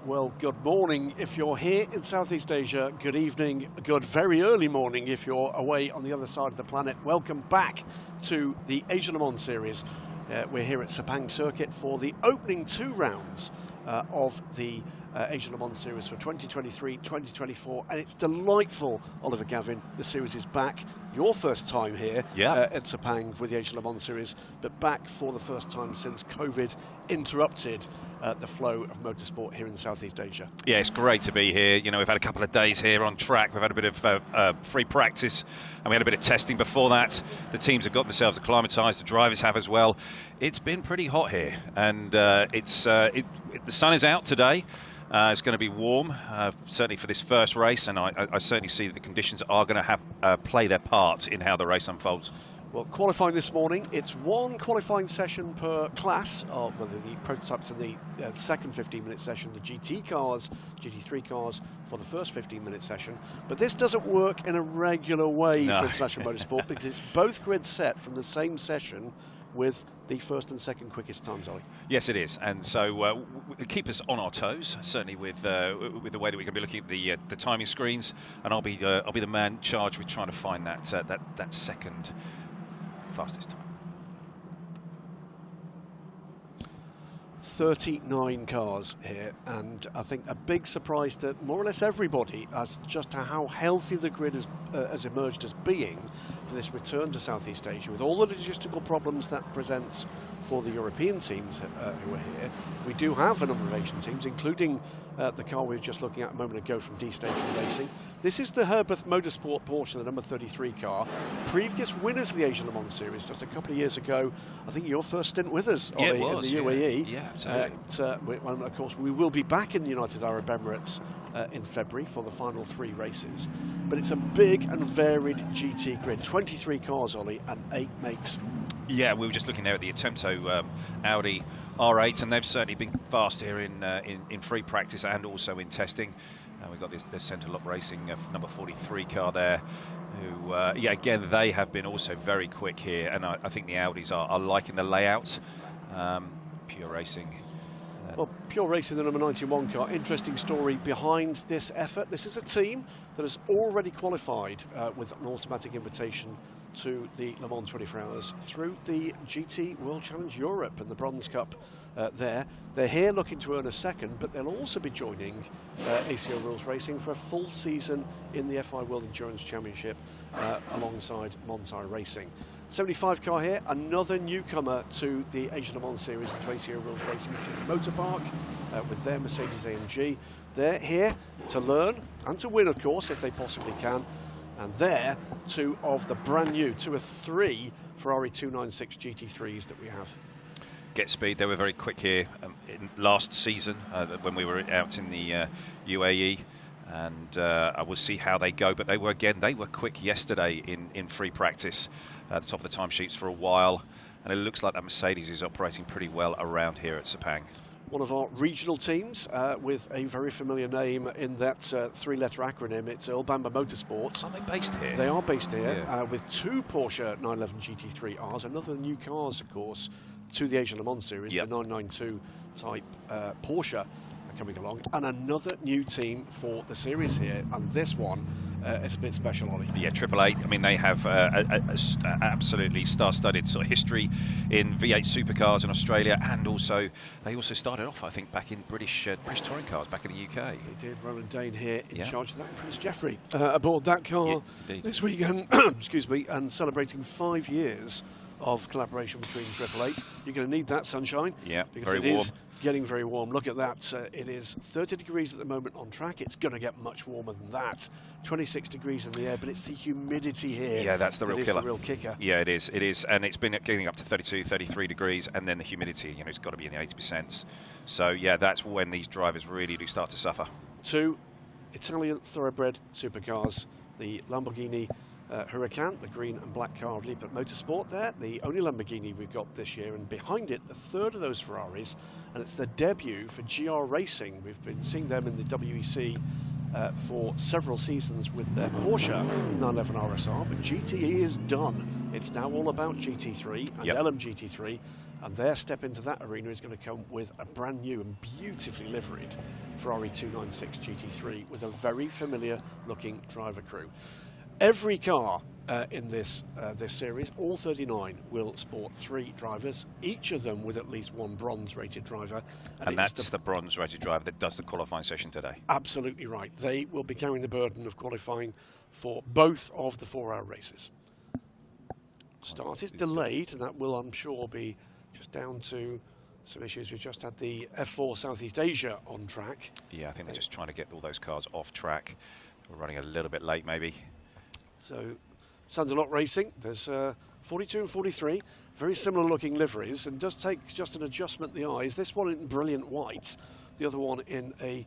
Well, good morning if you're here in Southeast Asia. Good evening, good very early morning if you're away on the other side of the planet. Welcome back to the Asia Le Mans Series. We're here at Sepang Circuit for the opening 2 rounds of the Asia Le Mans Series for 2023-2024, and it's delightful, Oliver Gavin. The series is back. Your first time here at Sepang with the Asia Le Mans Series, but back for the first time since COVID interrupted the flow of motorsport here in Southeast Asia. Yeah, it's great to be here. You know, we've had a couple of days here on track. We've had a bit of free practice, and we had a bit of testing before that. The teams have got themselves acclimatised. The drivers have as well. It's been pretty hot here, and the sun is out today. It's going to be warm, certainly for this first race, and I certainly see that the conditions are going to have play their part in how the race unfolds. Well, qualifying this morning, it's 1 qualifying session per class, or whether the prototypes in the second 15-minute session, the GT cars, GT3 cars for the first 15-minute session. But this doesn't work in a regular way for international motorsport because it's both grids set from the same session with the first and second quickest times, Ollie. Yes, it is, and so keep us on our toes. Certainly with the way that we're going to be looking at the timing screens, and I'll be the man charged with trying to find that second fastest time. 39 cars here, and I think a big surprise to more or less everybody as just to how healthy the grid has emerged as being for this return to Southeast Asia, with all the logistical problems that presents for the European teams who are here. We do have a number of Asian teams, including the car we were just looking at a moment ago from D-Station Racing. This is the Herbert Motorsport Porsche, the number 33 car. Previous winners of the Asia Le Mans Series just a couple of years ago. I think your first stint with us, Ollie, in the UAE. Yeah, absolutely. Well, of course, we will be back in the United Arab Emirates in February for the final 3 races. But it's a big and varied GT grid. 23 cars, Ollie, and 8 makes. Yeah, we were just looking there at the Attempto Audi R8, and they've certainly been fast here in free practice and also in testing. We've got this Centre Lock Racing number 43 car there, who, again, they have been also very quick here, and I think the Audis are liking the layout. Pure Racing. Well, Pure Racing, the number 91 car, interesting story behind this effort. This is a team that has already qualified with an automatic invitation to the Le Mans 24 Hours through the GT World Challenge Europe and the Bronze Cup there. They're here looking to earn a second, but they'll also be joining ACO Rules Racing for a full season in the FI World Endurance Championship alongside Monsai Racing. 75 car here, another newcomer to the Asia Le Mans Series and to ACO Rules Racing Team Motor Park with their Mercedes AMG. They're here to learn and to win, of course, if they possibly can. And they're 2 of the brand new, 2 of 3 Ferrari 296 GT3s that we have. Get speed. They were very quick here in last season when we were out in the UAE. And I will see how they go, but they were quick yesterday in free practice at the top of the timesheets for a while, and it looks like that Mercedes is operating pretty well around here at Sepang. One of our regional teams with a very familiar name in that 3-letter acronym. It's Earl Bamber Motorsports. Are they based here? They are based here with 2 Porsche 911 GT3Rs, another new cars, of course, to the Asia Le Mans Series, the 992 type Porsche coming along, and another new team for the series here, and this one is a bit special, Ollie. Yeah, 888. I mean, they have absolutely star-studded sort of history in V8 supercars in Australia, and they also started off, I think, back in British touring cars back in the UK. They did. Roland Dane here in charge of that. Prince Geoffrey aboard that car this weekend. Excuse me, and celebrating 5 years of collaboration between 888. You're going to need that sunshine. Yeah, because very warm. Getting very warm. Look at that. It is 30 degrees at the moment on track. It's going to get much warmer than that. 26 degrees in the air, but it's the humidity here. Yeah, that's the real killer. The real kicker. Yeah, it is. It is, and it's been getting up to 32, 33 degrees, and then the humidity, you know, it's got to be in the 80%. So yeah, that's when these drivers really do start to suffer. 2 Italian thoroughbred supercars, the Lamborghini Huracan, the green and black car of Lippert Motorsport there, the only Lamborghini we've got this year, and behind it the 3rd of those Ferraris, and it's the debut for GR Racing. We've been seeing them in the WEC for several seasons with their Porsche 911 RSR, but GTE is done. It's now all about GT3 and LMGT3, And their step into that arena is going to come with a brand new and beautifully liveried Ferrari 296 GT3 with a very familiar looking driver crew. Every car in this series, all 39, will sport 3 drivers, each of them with at least 1 bronze-rated driver. And that's the bronze-rated driver that does the qualifying session today. Absolutely right. They will be carrying the burden of qualifying for both of the 4-hour races. Start is delayed, and that will, I'm sure, be just down to some issues. We've just had the F4 Southeast Asia on track. Yeah, I think they're just trying to get all those cars off track. We're running a little bit late, maybe. So, Sanderlot Racing, there's 42 and 43, very similar looking liveries, and does take just an adjustment in the eyes. This one in brilliant white, the other one in a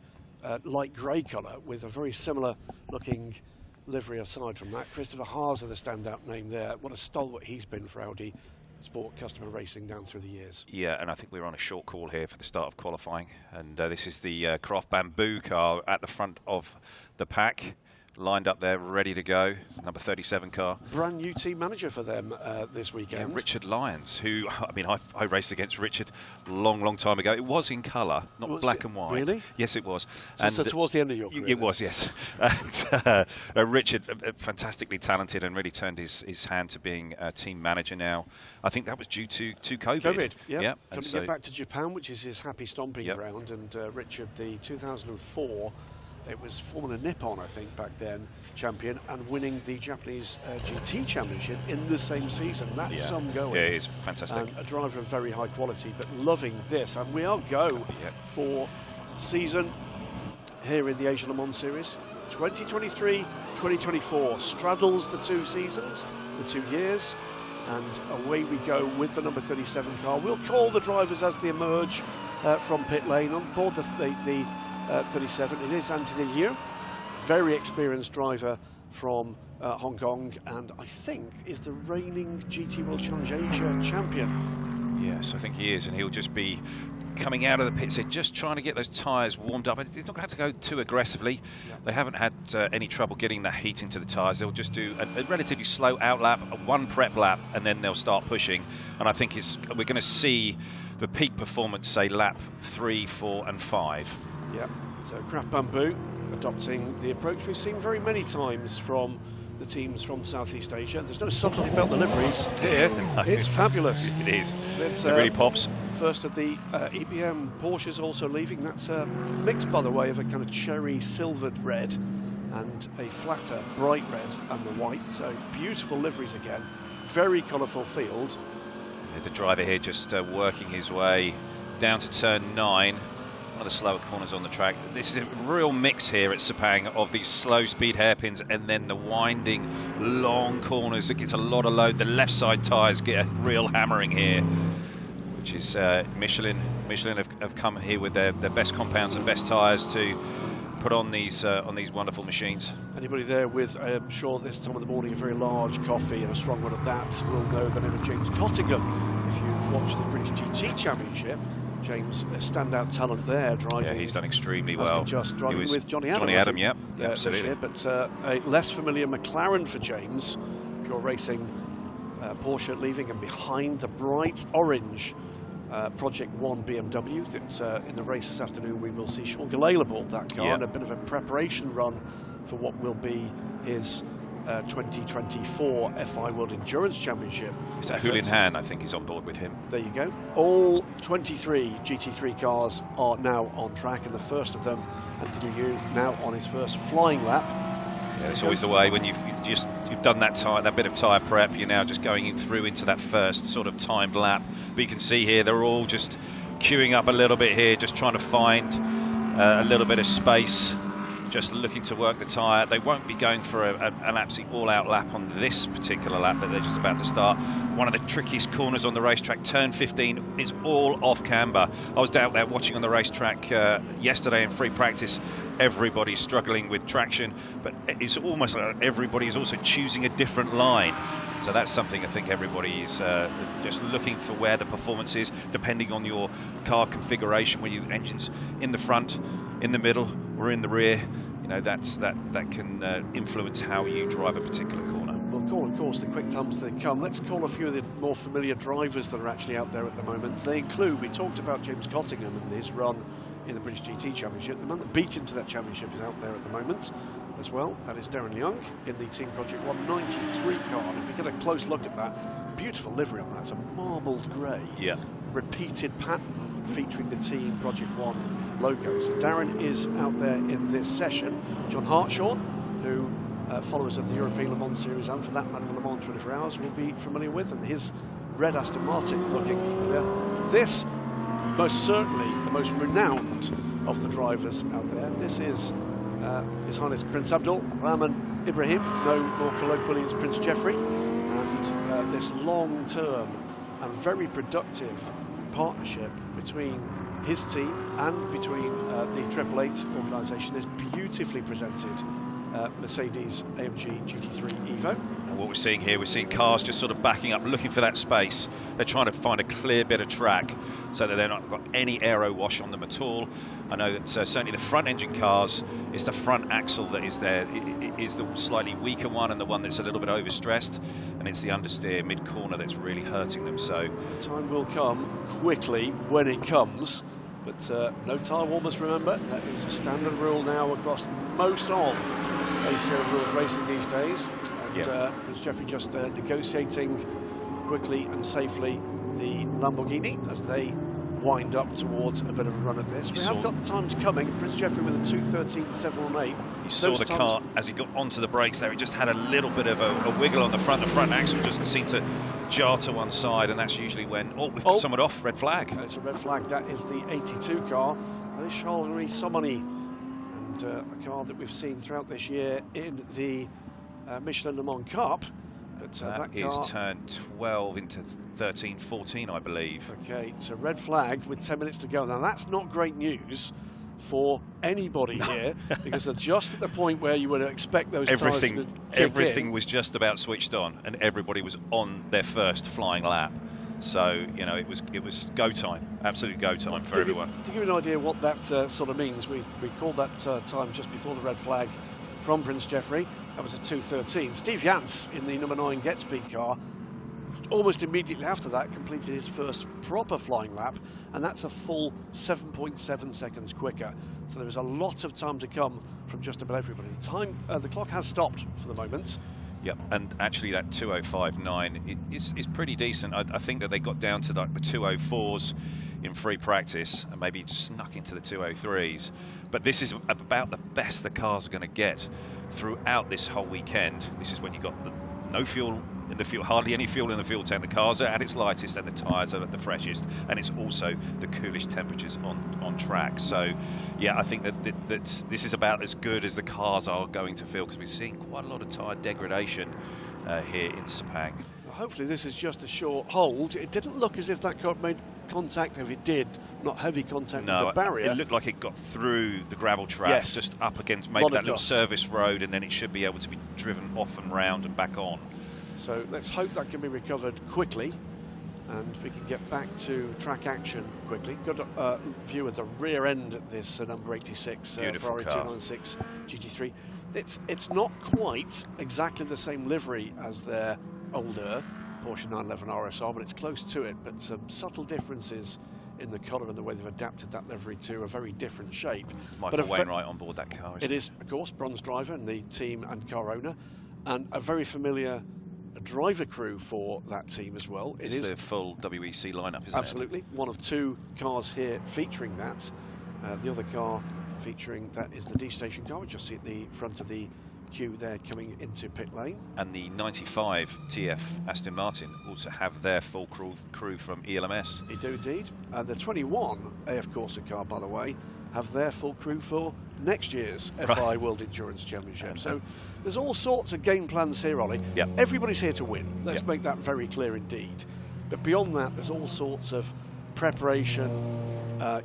light grey colour with a very similar looking livery aside from that. Christopher Haase, the standout name there. What a stalwart he's been for Audi Sport Customer Racing down through the years. Yeah, and I think we're on a short call here for the start of qualifying. And this is the Craft Bamboo car at the front of the pack, lined up there, ready to go. Number 37 car. Brand new team manager for them this weekend. Yeah, Richard Lyons, who, I mean, I raced against Richard long time ago. It was in colour, not black and white. Really? Yes, it was. So towards the end of your career? It was, yes. And, Richard, fantastically talented, and really turned his hand to being a team manager now. I think that was due to COVID. Yeah. Couldn't get back to Japan, which is his happy stomping ground. And Richard, the 2004, it was Formula Nippon, I think, back then, champion, and winning the Japanese GT championship in the same season. That's some going. Yeah, it is fantastic. And a driver of very high quality, but loving this. And we are go for season here in the Asia Le Mans Series. 2023-2024 straddles the 2 seasons, the 2 years, and away we go with the number 37 car. We'll call the drivers as they emerge from pit lane. On board the 37, it is Anthony Liu, very experienced driver from Hong Kong, and I think is the reigning GT World Challenge Asia champion. Yes, I think he is, and he'll just be coming out of the pits here, just trying to get those tyres warmed up. He's not going to have to go too aggressively. They haven't had any trouble getting that heat into the tyres. They'll just do a relatively slow out lap, 1 prep lap, and then they'll start pushing. And I think we're going to see the peak performance, say, lap 3, 4 and 5. Yeah, so Craft Bamboo adopting the approach we've seen very many times from the teams from Southeast Asia. There's no subtlety about the liveries here. No. It's fabulous. It is. It really pops. First of the EBM Porsches also leaving. That's a mix, by the way, of a kind of cherry silvered red and a flatter bright red and the white. So beautiful liveries again. Very colourful field. The driver here just working his way down to turn 9. One of the slower corners on the track. This is a real mix here at Sepang of these slow speed hairpins and then the winding long corners. It gets a lot of load. The left side tyres get a real hammering here, which is Michelin. Michelin have come here with their best compounds and best tyres to put on these wonderful machines. Anybody there with, I'm sure this time of the morning, a very large coffee and a strong one at that will know the name of James Cottingham. If you watch the British GT Championship, James, a standout talent there, driving. Yeah, he's done extremely well. Just driving with Johnny Adam. Johnny Adam, yeah, absolutely. Year, but a less familiar McLaren for James. Pure Racing Porsche leaving, and behind the bright orange Project 1 BMW that's in the race this afternoon. We will see Sean Galala aboard that car and a bit of a preparation run for what will be his 2024 FI World Endurance Championship. Is that Hulin Han? I think he's on board with him. There you go. All 23 GT3 cars are now on track, and the first of them, Anthony Liu, now on his first flying lap. Yeah, it's always the way when you've done that bit of tyre prep. You're now just going through into that first sort of timed lap. But you can see here they're all just queuing up a little bit here, just trying to find a little bit of space. Just looking to work the tyre. They won't be going for an absolute all-out lap on this particular lap that they're just about to start. One of the trickiest corners on the racetrack, turn 15, is all off camber. I was out there watching on the racetrack yesterday in free practice. Everybody's struggling with traction, but it's almost like everybody is also choosing a different line. So that's something I think everybody is just looking for, where the performance is, depending on your car configuration, where your engine's in the front, in the middle, or in the rear. You know, that can influence how you drive a particular corner. We'll call, of course, the quick times as they come. Let's call a few of the more familiar drivers that are actually out there at the moment. They include, we talked about James Cottingham and his run in the British GT Championship. The man that beat him to that championship is out there at the moment as well. That is Darren Young in the Team Project 193 car. And if we get a close look at that, beautiful livery on that. It's a marbled grey, repeated pattern featuring the Team Project 1 logo. So Darren is out there in this session. John Hartshorn, who followers of the European Le Mans Series and for that matter the Le Mans 24 Hours will be familiar with, and his red Aston Martin looking familiar. This, most certainly the most renowned of the drivers out there. This is His Highness Prince Abdul Rahman Ibrahim, known more colloquially as Prince Jeffrey, and this long-term and very productive partnership between his team and between the 888 organisation, this beautifully presented Mercedes AMG GT3 Evo. And what we're seeing here, we're seeing cars just sort of backing up, looking for that space. They're trying to find a clear bit of track so that they're not got any aero wash on them at all. I know that certainly the front engine cars, it's the front axle that is there. It is the slightly weaker one and the one that's a little bit overstressed, and it's the understeer mid-corner that's really hurting them. So the time will come quickly when it comes. But no tyre warmers, remember. That is a standard rule now across most of ACO rules racing these days. And Prince Jeffrey just negotiating quickly and safely the Lamborghini as they wind up towards a bit of a run at this. We have got the times coming. Prince Jeffrey with a 2:13.718. You saw the car as he got onto the brakes there. He just had a little bit of a wiggle on the front. The front axle doesn't seem to jar to one side, and that's usually when we've got someone off. Red flag. It's a red flag. That is the 82 car. That is Charles-Henri Somoni, and a car that we've seen throughout this year in the Michelin Le Mans Cup. But that is car turned 12 into 13, 14, I believe. Okay, so red flag with 10 minutes to go. Now that's not great news for anybody here, because they're just at the point where you would expect those tyres to kick everything in. was just about switched on, and everybody was on their first flying lap. So you know, it was go time, absolute go time for everyone. To give you an idea what that sort of means, we called that time just before the red flag from Prince Jeffrey. That was a 2:13. Steve Jans in the number 9 Get Speed car, almost immediately after that, completed his first proper flying lap, and that's a full 7.7 seconds quicker. So there is a lot of time to come from just about everybody. The clock has stopped for the moment. Yep, and actually that 2:05.9 is pretty decent. I think that they got down to like the 2:04s in free practice and maybe snuck into the 2:03s. But this is about the best the cars are going to get throughout this whole weekend. This is when you got no fuel in the fuel, hardly any fuel in the fuel tank. The cars are at its lightest and the tyres are at the freshest, and it's also the coolest temperatures on track. So yeah, I think that this is about as good as the cars are going to feel, because we're seeing quite a lot of tyre degradation here in Sepang. Well, hopefully this is just a short hold. It didn't look as if that car made contact. If it did, not heavy contact with the barrier. It looked like it got through the gravel track, just up against maybe that little service road, and then it should be able to be driven off and round and back on. So let's hope that can be recovered quickly and we can get back to track action quickly. Got a view of the rear end at this number 86 Ferrari 296 GT3. It's not quite exactly the same livery as their older Porsche 911 RSR, but it's close to it. But some subtle differences in the colour and the way they've adapted that livery to a very different shape. Michael Wainwright on board that car. It is, of course, bronze driver and the team and car owner, and a very familiar driver crew for that team as well. It is the full WEC lineup, isn't it? Absolutely. One of 2 cars here featuring that. The other car featuring that is the D-Station car, which you'll see at the front of the queue there coming into pit lane. And the 95 TF Aston Martin also have their full crew from ELMS. They do indeed. The 21 AF Corsa car, by the way, have their full crew for next year's FI World Endurance Championship. So there's all sorts of game plans here, Ollie. Yep. Everybody's here to win. Let's make that very clear indeed. But beyond that, there's all sorts of preparation,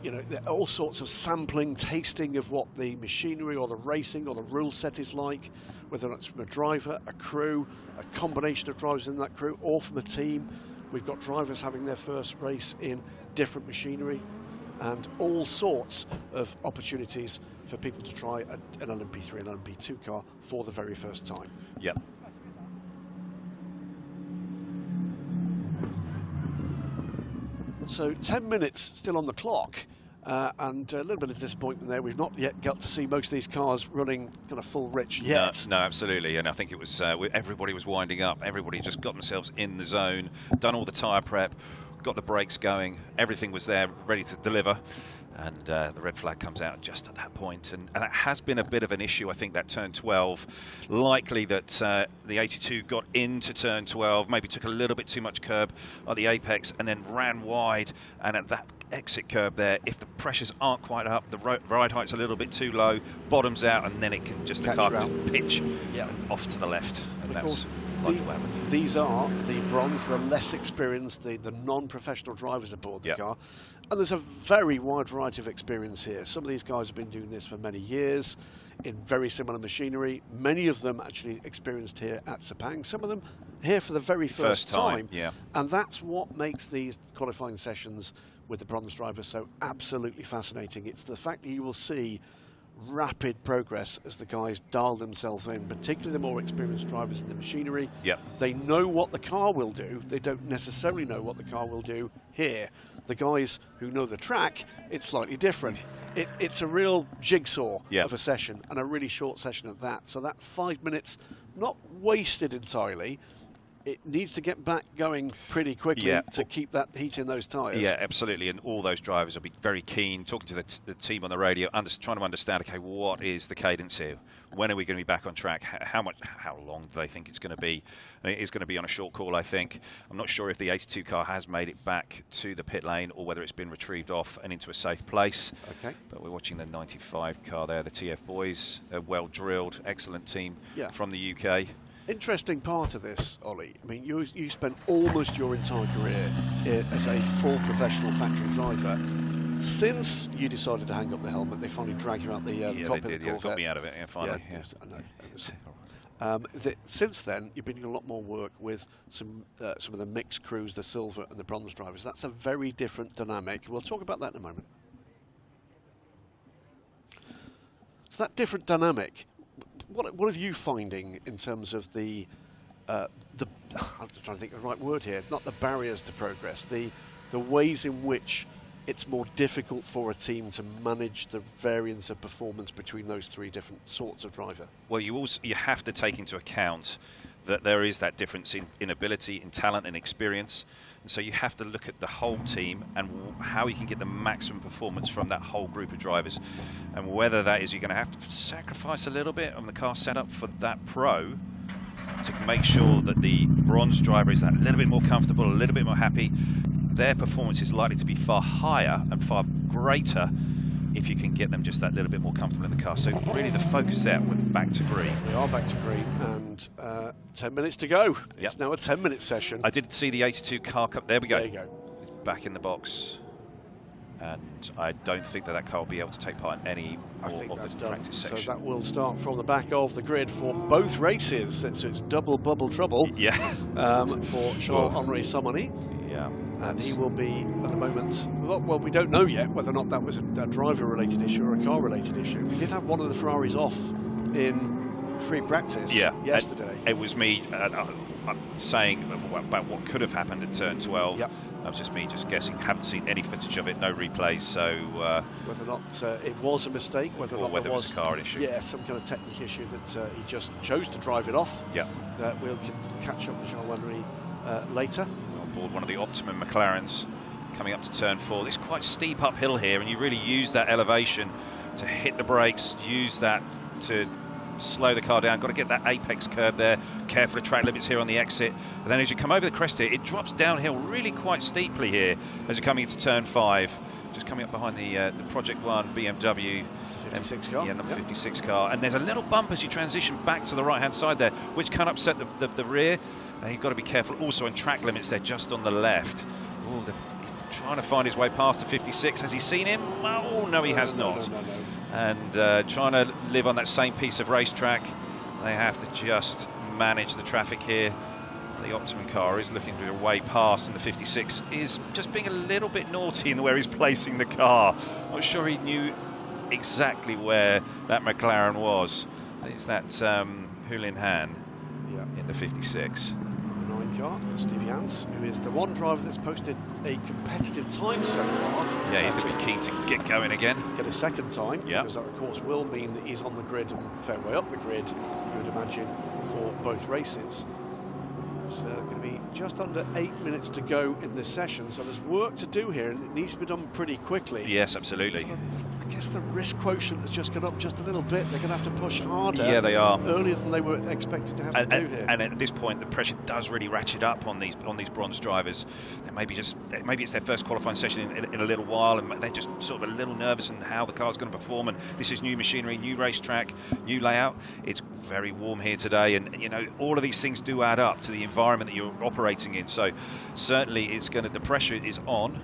you know, all sorts of sampling, tasting of what the machinery or the racing or the rule set is like, whether it's from a driver, a crew, a combination of drivers in that crew, or from a team. We've got drivers having their first race in different machinery, and all sorts of opportunities for people to try an LMP3 and LMP2 car for the very first time. Yep. So 10 minutes still on the clock. And a little bit of disappointment there. We've not yet got to see most of these cars running kind of full rich yet. No, absolutely. And I think it was everybody was winding up. Everybody just got themselves in the zone, done all the tyre prep, got the brakes going. Everything was there, ready to deliver. And the red flag comes out just at that point. And that has been a bit of an issue, I think, that turn 12. Likely that the 82 got into turn 12, maybe took a little bit too much curb at the apex and then ran wide. And at that exit curb there, if the pressures aren't quite up, the ride height's a little bit too low, bottoms out, and then it can just, the car can pitch off to the left. And of course, these are the bronze, the less experienced, the non-professional drivers aboard the car. And there's a very wide variety of experience here. Some of these guys have been doing this for many years in very similar machinery. Many of them actually experienced here at Sepang. Some of them here for the very first time. And that's what makes these qualifying sessions with the bronze drivers so absolutely fascinating. It's the fact that you will see rapid progress as the guys dial themselves in, particularly the more experienced drivers in the machinery. They know what the car will do. They don't necessarily know what the car will do here. The guys who know the track, it's slightly different. It's a real jigsaw of a session, and a really short session at that. So that 5 minutes, not wasted entirely. It needs to get back going pretty quickly to keep that heat in those tyres. Yeah, absolutely. And all those drivers will be very keen, talking to the team on the radio, trying to understand, okay, what is the cadence here? When are we going to be back on track? How long do they think it's going to be? And it is going to be on a short call, I think. I'm not sure if the 82 car has made it back to the pit lane or whether it's been retrieved off and into a safe place. But we're watching the 95 car there, the TF boys. A well-drilled, excellent team from the UK. Interesting part of this, Ollie. I mean, you spent almost your entire career as a full professional factory driver. Since you decided to hang up the helmet, they finally dragged you out the cockpit. They did. They got me out of it. Finally. I know. Since then, you've been doing a lot more work with some of the mixed crews, the silver and the bronze drivers. That's a very different dynamic. We'll talk about that in a moment. So that different dynamic. What are you finding in terms of the I'm trying to think of the right word here, not the barriers to progress, the ways in which it's more difficult for a team to manage the variance of performance between those three different sorts of driver? Well, you have to take into account that there is that difference in ability, in talent and experience. And so you have to look at the whole team and how you can get the maximum performance from that whole group of drivers. And whether that is you're going to have to sacrifice a little bit on the car setup for that pro to make sure that the bronze driver is a little bit more comfortable, a little bit more happy. Their performance is likely to be far higher and far greater if you can get them just that little bit more comfortable in the car. So really the focus there, we're back to green. We are back to green, and 10 minutes to go. It's now a 10-minute session. I did see the 82 car cup. There we go. There you go. It's back in the box. And I don't think that car will be able to take part in any more of the practice section. So that will start from the back of the grid for both races. So it's double bubble trouble for Charles-Henri Somoni. And he will be, at the moment, well, we don't know yet whether or not that was a driver-related issue or a car-related issue. We did have one of the Ferraris off in free practice yesterday. It was me saying about what could have happened at turn 12. That was just me guessing. Haven't seen any footage of it, no replays. So whether or not it was a mistake, whether or not it was a car issue. Yeah, some kind of technical issue that he just chose to drive it off. We'll catch up with Jean-Henri later. Board one of the Optimum McLarens coming up to turn 4. It's quite steep uphill here, and you really use that elevation to hit the brakes, use that to slow the car down. Got to get that apex curb there. Careful of track limits here on the exit. And then as you come over the crest here, it drops downhill really quite steeply here as you're coming into turn 5. Just coming up behind the Project One BMW. It's the 56 car. Yeah, number 56 car. And there's a little bump as you transition back to the right-hand side there, which can upset the rear. And you've got to be careful also on track limits there, just on the left. He's trying to find his way past the 56. Has he seen him? Oh, no, he has not. No. And trying to live on that same piece of racetrack. They have to just manage the traffic here. The Optimum car is looking to way past, and the 56 is just being a little bit naughty in where he's placing the car. Not sure he knew exactly where that McLaren was. It's that Hulin Han in the 56. number 9 car, Steve Jans, who is the one driver that's posted a competitive time so far. Yeah, he's going to be keen to get going again. Get a second time, yep. because that, of course, will mean that he's on the grid and a fair way up the grid, you would imagine, for both races. It's going to be just under 8 minutes to go in this session, so there's work to do here, and it needs to be done pretty quickly. Yes, absolutely. So I guess the risk quotient has just gone up just a little bit. They're going to have to push harder. Yeah, they are. Earlier than they were expecting to have to do here. And at this point, the pressure does really ratchet up on these bronze drivers. Maybe it's their first qualifying session in a little while, and they're just sort of a little nervous in how the car's going to perform. And this is new machinery, new racetrack, new layout. It's very warm here today, and you know, all of these things do add up to the environment that you're operating in. So certainly the pressure is on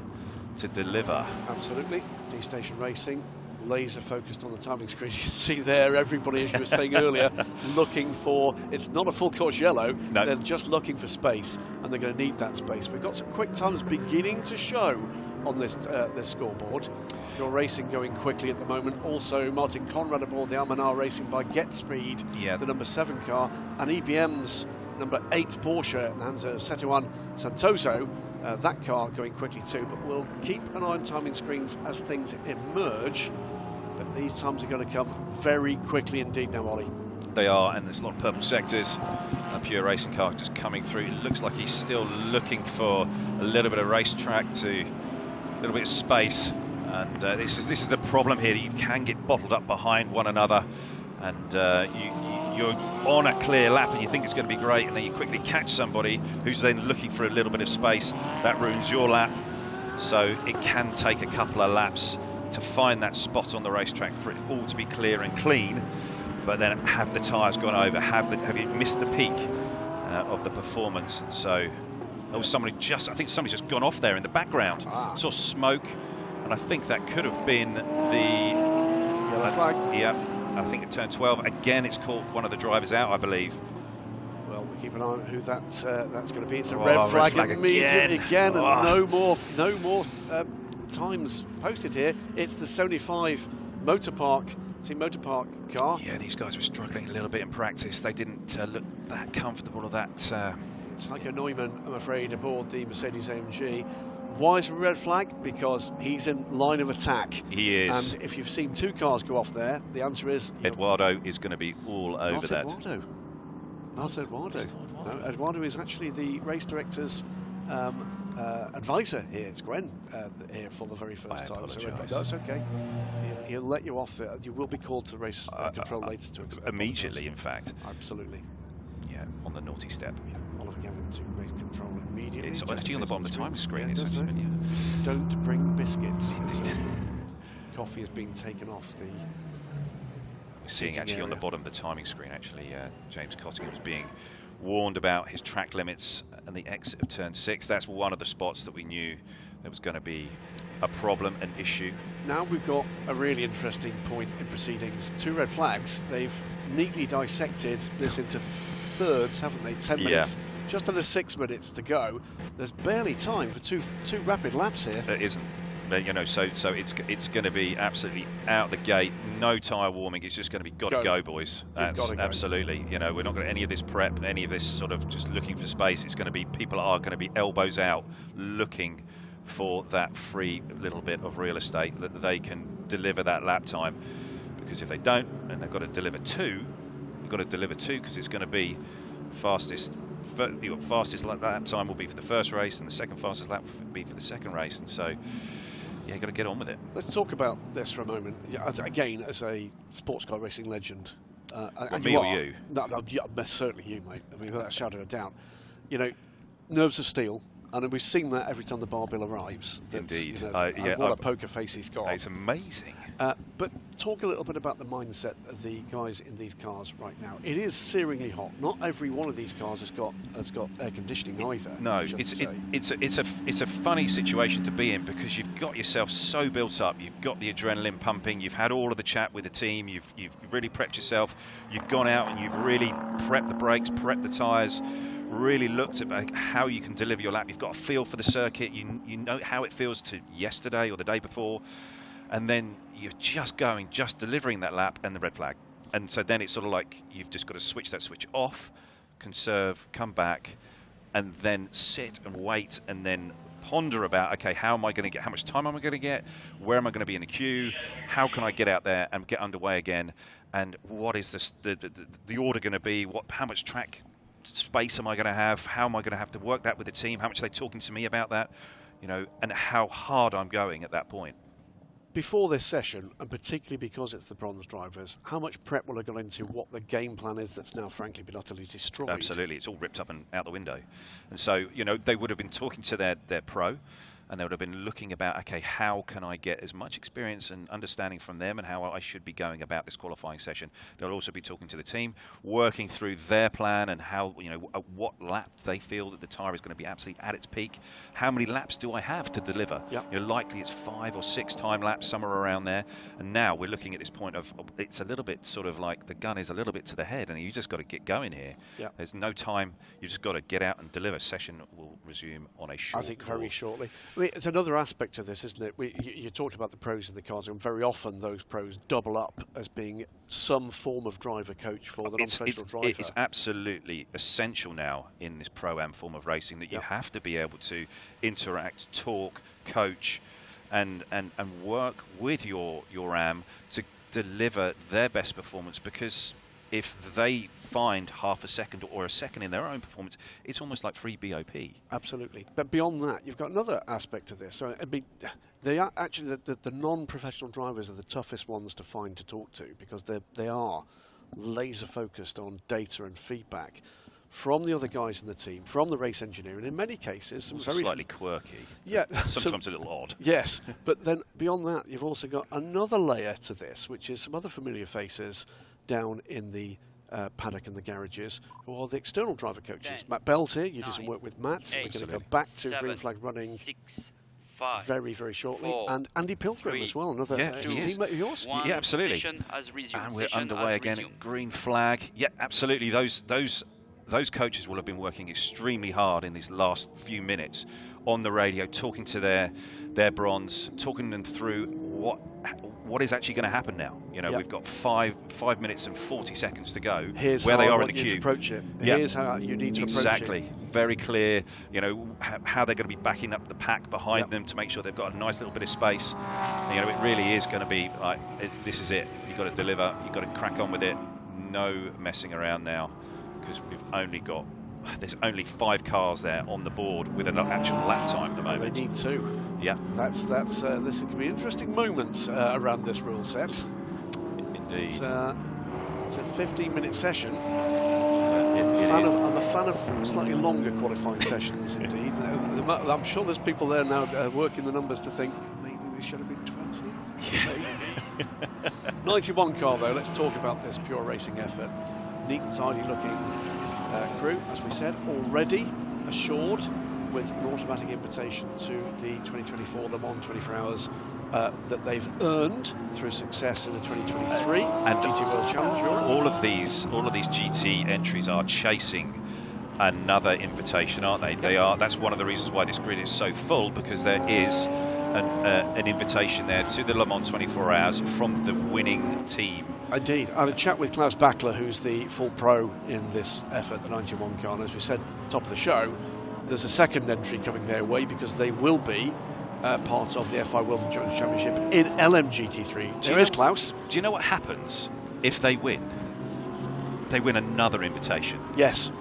to deliver. Absolutely. D-Station Racing, laser focused on the timing screen. You can see there everybody, as you were saying earlier, looking for, it's not a full course yellow, no. They're just looking for space, and they're going to need that space. We've got some quick times beginning to show on this scoreboard. Pure Racing going quickly at the moment. Also Martin Conrad aboard the Almanar Racing by Get Speed, yeah. the number 7 car, and EBM's number 8 Porsche, Nanza Setuan Santoso, that car going quickly too. But we'll keep an eye on timing screens as things emerge. But these times are going to come very quickly indeed now, Ollie. They are, and there's a lot of purple sectors. A Pure Racing car just coming through. It looks like he's still looking for a little bit of racetrack, a little bit of space. And this is the problem here. You can get bottled up behind one another, and you're on a clear lap and you think it's going to be great, and then you quickly catch somebody who's then looking for a little bit of space. That ruins your lap. So it can take a couple of laps to find that spot on the racetrack for it all to be clear and clean. But then have the tyres gone over? Have you missed the peak of the performance? And so, I think somebody's just gone off there in the background. Saw smoke, and I think that could have been the yellow flag. Yeah, I think it turned 12. Again, it's caught one of the drivers out, I believe. Well, we keep an eye on who that's going to be. It's a red flag immediately again, and no more times posted here. It's the Sony 5 Team Motor Park car. Yeah, these guys were struggling a little bit in practice. They didn't look that comfortable with that. It's Heiko Neumann, I'm afraid, aboard the Mercedes AMG. Why is it a red flag? Because he's in line of attack. He is. And if you've seen 2 cars go off there, the answer is... Eduardo is going to be all over that. Not Eduardo. No, Eduardo is actually the race director's advisor here. It's Gwen here for the very first time. So that's okay. He'll let you off. You will be called to race control later to immediately, in fact. Absolutely. Yeah, on the naughty step. Yeah, Oliver Gavin to race control immediately. It's actually on the bottom of the time screen. Yeah, don't bring biscuits. Coffee is being taken off the... We're seeing actually area on the bottom of the timing screen, actually, James Cottingham was being warned about his track limits and the exit of turn 6. That's one of the spots that we knew there was going to be a problem, an issue. Now we've got a really interesting point in proceedings. 2 red flags. They've neatly dissected this into thirds, haven't they? 10 minutes. Just under 6 minutes to go. There's barely time for two rapid laps here. There isn't. You know, so it's going to be absolutely out the gate. No tyre warming. It's just going to be got to go, boys. That's absolutely. You know, we're not going to any of this prep, any of this sort of just looking for space. It's going to be, people are going to be elbows out, looking for that free little bit of real estate that they can deliver that lap time. Because if they don't, and they've got to deliver 2, you've got to deliver 2 because it's going to be fastest lap time will be for the first race, and the second fastest lap will be for the second race, and so. Yeah, you've got to get on with it. Let's talk about this for a moment. Yeah, again, as a sports car racing legend. Me or you? No, certainly you, mate. I mean, without a shadow of a doubt. You know, nerves of steel. And we've seen that every time the bar bill arrives. Indeed. You know, what a poker face he's got. It's amazing. But talk a little bit about the mindset of the guys in these cars right now. It is searingly hot. Not every one of these cars has got air conditioning either. No, it's a funny situation to be in because you've got yourself so built up. You've got the adrenaline pumping. You've had all of the chat with the team. You've really prepped yourself. You've gone out and you've really prepped the brakes, prepped the tyres. Really looked at how you can deliver your lap. You've got a feel for the circuit. You know how it feels to yesterday or the day before, and then you're just delivering that lap and the red flag. And so then it's sort of like you've just got to switch that switch off, conserve, come back, and then sit and wait and then ponder about, okay, how am I going to get, how much time am I going to get, where am I going to be in the queue, how can I get out there and get underway again, and what is the order going to be, how much track space am I going to have, how am I going to have to work that with the team, how much are they talking to me about that, you know, and how hard I'm going at that point. Before this session, and particularly because it's the bronze drivers, how much prep will have gone into what the game plan is that's now frankly been utterly destroyed? Absolutely, it's all ripped up and out the window. And so, you know, they would have been talking to their pro, and they would have been looking about, okay, how can I get as much experience and understanding from them and how I should be going about this qualifying session. They'll also be talking to the team, working through their plan and how, you know, at what lap they feel that the tyre is going to be absolutely at its peak. How many laps do I have to deliver? Yep. You know, likely it's 5 or 6 time laps, somewhere around there. And now we're looking at this point of, it's a little bit sort of like the gun is a little bit to the head and you just got to get going here. Yep. There's no time, you just got to get out and deliver. Session will resume on a short I think very shortly. I mean, it's another aspect of this, isn't it? You talked about the pros in the cars, and very often those pros double up as being some form of driver coach for the non-professional driver. It is absolutely essential now in this Pro-Am form of racing that you have to be able to interact, talk, coach, and work with your AM to deliver their best performance, because if they find half a second or a second in their own performance, it's almost like free BOP. Absolutely. But beyond that, you've got another aspect of this. So, I mean, they are actually the non-professional drivers are the toughest ones to find to talk to, because they are laser focused on data and feedback from the other guys in the team, from the race engineer, and in many cases, some very slightly quirky. Yeah, sometimes a little odd. Yes, but then beyond that, you've also got another layer to this, which is some other familiar faces down in the paddock and the garages, who are the external driver coaches. 10, Matt Bell's here, you 9, do some work with Matt. 8, We're going to go back to 7, green flag running 6, 5, very, very shortly. 4, and Andy Pilgrim 3, as well, another teammate of yours. Yeah, absolutely. And we're underway again at green flag. Yeah, absolutely. Those coaches will have been working extremely hard in these last few minutes on the radio, talking to their bronze, talking them through what is actually going to happen now. You know, we've got 5 minutes and 40 seconds to go. Here's where how they I are want in the you queue. To approach it. Here's how you need to approach it. Exactly. Very clear. You know how they're going to be backing up the pack behind them to make sure they've got a nice little bit of space. And, you know, it really is going to be like this is it. You've got to deliver. You've got to crack on with it. No messing around now, because there's only 5 cars there on the board with an actual lap time at the moment. They need 2. Yeah, this is going to be interesting moments around this rule set. Indeed. It's a 15-minute session. I'm a fan of slightly longer qualifying sessions, indeed. I'm sure there's people there now working the numbers to think maybe we should have been 20. 91 car though. Let's talk about this pure racing effort. Neat, tidy-looking crew, as we said, already assured with an automatic invitation to the 2024 Le Mans 24 Hours that they've earned through success in the 2023 and GT World Challenge. All of these GT entries are chasing another invitation, aren't they? They are. That's one of the reasons why this grid is so full, because there is an invitation there to the Le Mans 24 Hours from the winning team. Indeed. I had a chat with Klaus Backler, who's the full pro in this effort, the 91 car, and as we said top of the show, there's a second entry coming their way, because they will be part of the FI World Endurance Championship in LMGT3. There is Klaus. Do you know what happens if they win? They win another invitation. Yes.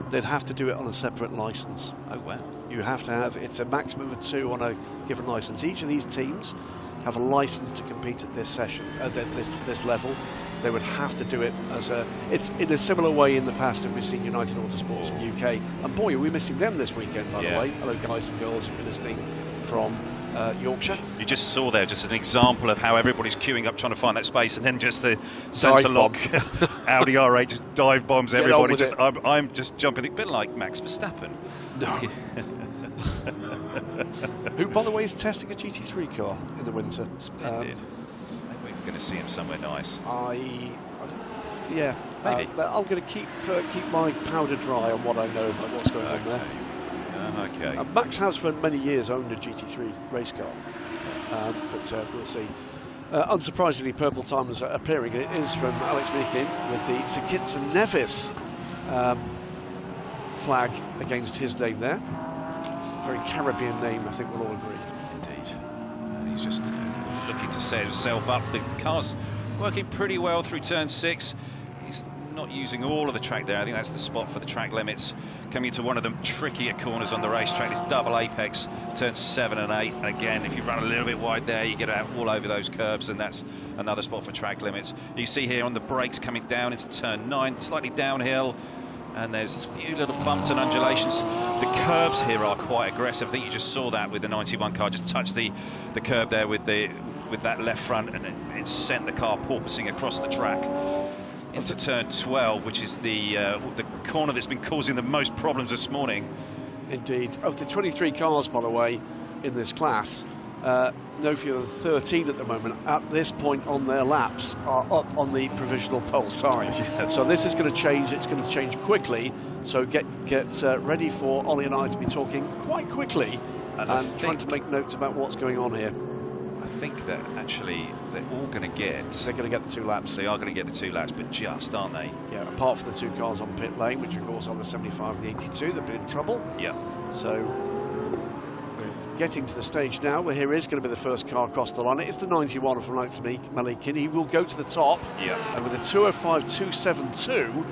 They'd have to do it on a separate licence. Oh, wow. You have to have, it's a maximum of 2 on a given licence. Each of these teams have a licence to compete at this session, this level. They would have to do it as it's in a similar way in the past that we've seen United Autosports in the UK. And boy, are we missing them this weekend, by the way. Hello, guys and girls, if you're listening from Yorkshire. You just saw there just an example of how everybody's queuing up trying to find that space, and then just the centre lock Audi R8 just dive bombs everybody. I'm just jumping, a bit like Max Verstappen. No. Who, by the way, is testing a GT3 car in the winter. Splendid. Maybe we're going to see him somewhere nice. Yeah. Maybe. I'm going to keep my powder dry on what I know about what's going on there. Okay. Max has for many years owned a GT3 race car, but we'll see. Unsurprisingly, Purple Time's appearing. It is from Alex Meekin with the Sir Kitson Nevis flag against his name there. Very Caribbean name, I think we'll all agree. Indeed. He's just looking to set himself up. The car's working pretty well through turn 6. He's not using all of the track there. I think that's the spot for the track limits. Coming into one of the trickier corners on the racetrack, this double apex, turns 7 and 8. And again, if you run a little bit wide there, you get out all over those curbs, and that's another spot for track limits. You see here on the brakes coming down into turn 9, slightly downhill, and there's a few little bumps and undulations. The curbs here are quite aggressive. I think you just saw that with the 91 car, just touched the curb there with that left front, and it sent the car porpoising across the track into turn 12, which is the corner that's been causing the most problems this morning. Indeed. Of the 23 cars, by the way, in this class, no fewer than 13 at the moment, at this point on their laps, are up on the provisional pole time. Yeah. So this is going to change. It's going to change quickly. So get ready for Ollie and I to be talking quite quickly and trying to make notes about what's going on here. I think that actually they're all going to get... They're going to get the 2 laps. They are going to get the 2 laps, but just, aren't they? Yeah, apart from the 2 cars on pit lane, which of course on the 75 and the 82, they've been in trouble. Yeah. So we're getting to the stage now where here is going to be the first car across the line. It is the 91 from Alex Malikin. He will go to the top. Yeah. And with a 2:05.272,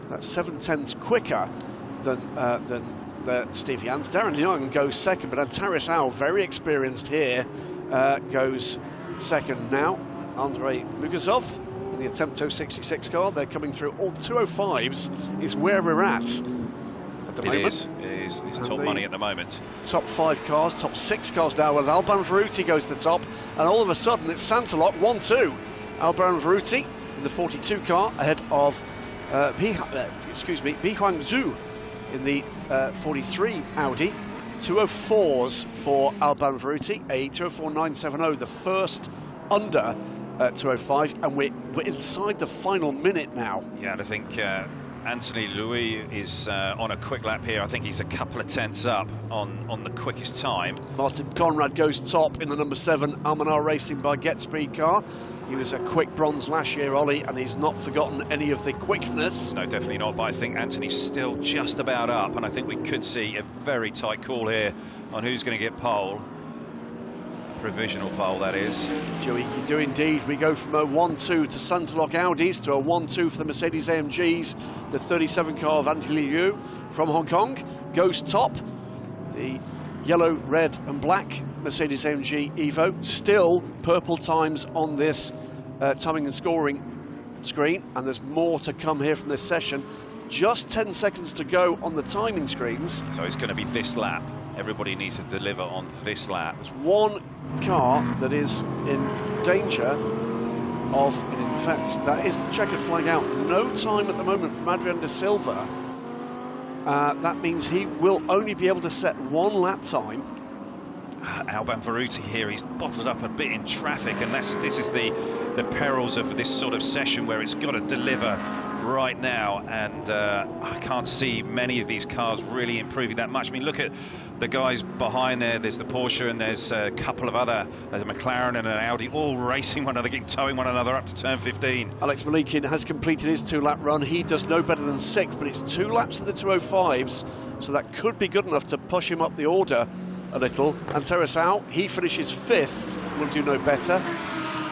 that's 7/10 quicker than Steve Jans. Darren Young goes second, but Antares Al, very experienced here, goes second now. Andrei Mugasov in the Attempt 066 car. They're coming through. All 205s is where we're at the moment. It is. It's top money at the moment. Top 5 cars, top 6 cars now, with Alban Veruti goes to the top, and all of a sudden it's Santalok 1-2. Alban Veruti in the 42 car ahead of Bihuang Zhu in the 43 Audi. 204s for Alban Veruti, a 204.970, the first under 205, and we're inside the final minute now. Yeah, and I think Anthony Louis is on a quick lap here. I think he's a couple of tenths up on the quickest time. Martin Conrad goes top in the number 7 Almanar Racing by Get Speed car. He was a quick bronze last year, Ollie, and he's not forgotten any of the quickness. No, definitely not, but I think Anthony's still just about up, and I think we could see a very tight call here on who's going to get pole. Provisional pole, that is. Joey, you do indeed. We go from a 1-2 to Santalok Audis to a 1-2 for the Mercedes AMGs. The 37 car of Anthony Liu from Hong Kong goes top. The yellow, red and black Mercedes AMG Evo, still purple times on this timing and scoring screen, and there's more to come here from this session. Just 10 seconds to go on the timing screens. So it's going to be this lap. Everybody needs to deliver on this lap. There's one car that is in danger of, and in fact, that is the checkered flag out. No time at the moment from Adrian de Silva. That means he will only be able to set 1 lap time. Alban Veruti here, he's bottled up a bit in traffic, and this is the perils of this sort of session where it's got to deliver right now, and I can't see many of these cars really improving that much. I mean, look at the guys behind there. There's the Porsche, and there's a couple of other, there's a McLaren and an Audi, all racing one another, towing one another up to turn 15. Alex Malikin has completed his 2-lap run. He does no better than 6th, but it's 2 laps in the 205s, so that could be good enough to push him up the order a little. And Terrasau, he finishes 5th, will do no better.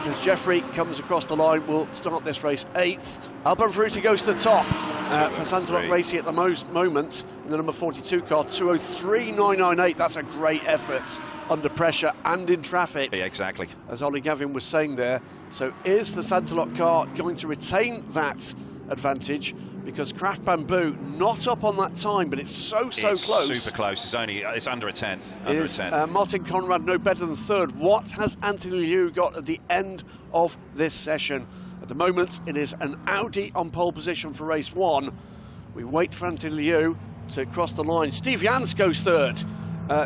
As Jeffrey comes across the line, will start this race 8th. Alban Veruti goes to the top for Santalok Racing at the moment in the number 42 car, 203.998. That's a great effort under pressure and in traffic. Yeah, exactly. As Ollie Gavin was saying there. So is the Santalok car going to retain that advantage? Because Craft Bamboo not up on that time, but it's so close. Super close. It's under a tenth. Martin Conrad no better than 3rd. What has Anthony Liu got at the end of this session? At the moment, it is an Audi on pole position for race 1. We wait for Anthony Liu to cross the line. Steve Jans goes 3rd.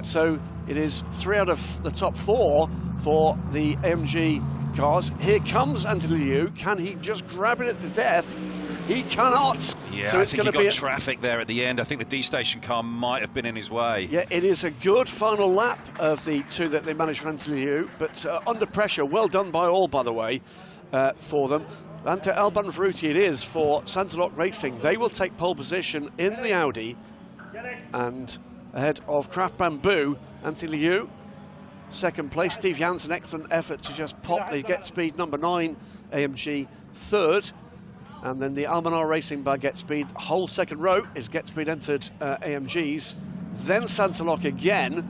So it is 3 out of the top 4 for the AMG cars. Here comes Anthony Liu. Can he just grab it at the death? He cannot. Yeah, so it's I think he got be traffic there at the end. I think the D-Station car might have been in his way. Yeah, it is a good final lap of the 2 that they managed for Anthony Liu, but under pressure, well done by all, by the way, for them. And to Alban Veruti it is for Santalok Racing. They will take pole position in the Audi And ahead of Craft Bamboo, Anthony Liu, second place. Steve Jansen, excellent effort to just pop the Get Speed number 9 AMG third. And then the Almanar Racing by Get Speed, whole second row is Get Speed entered AMGs. Then Santalok again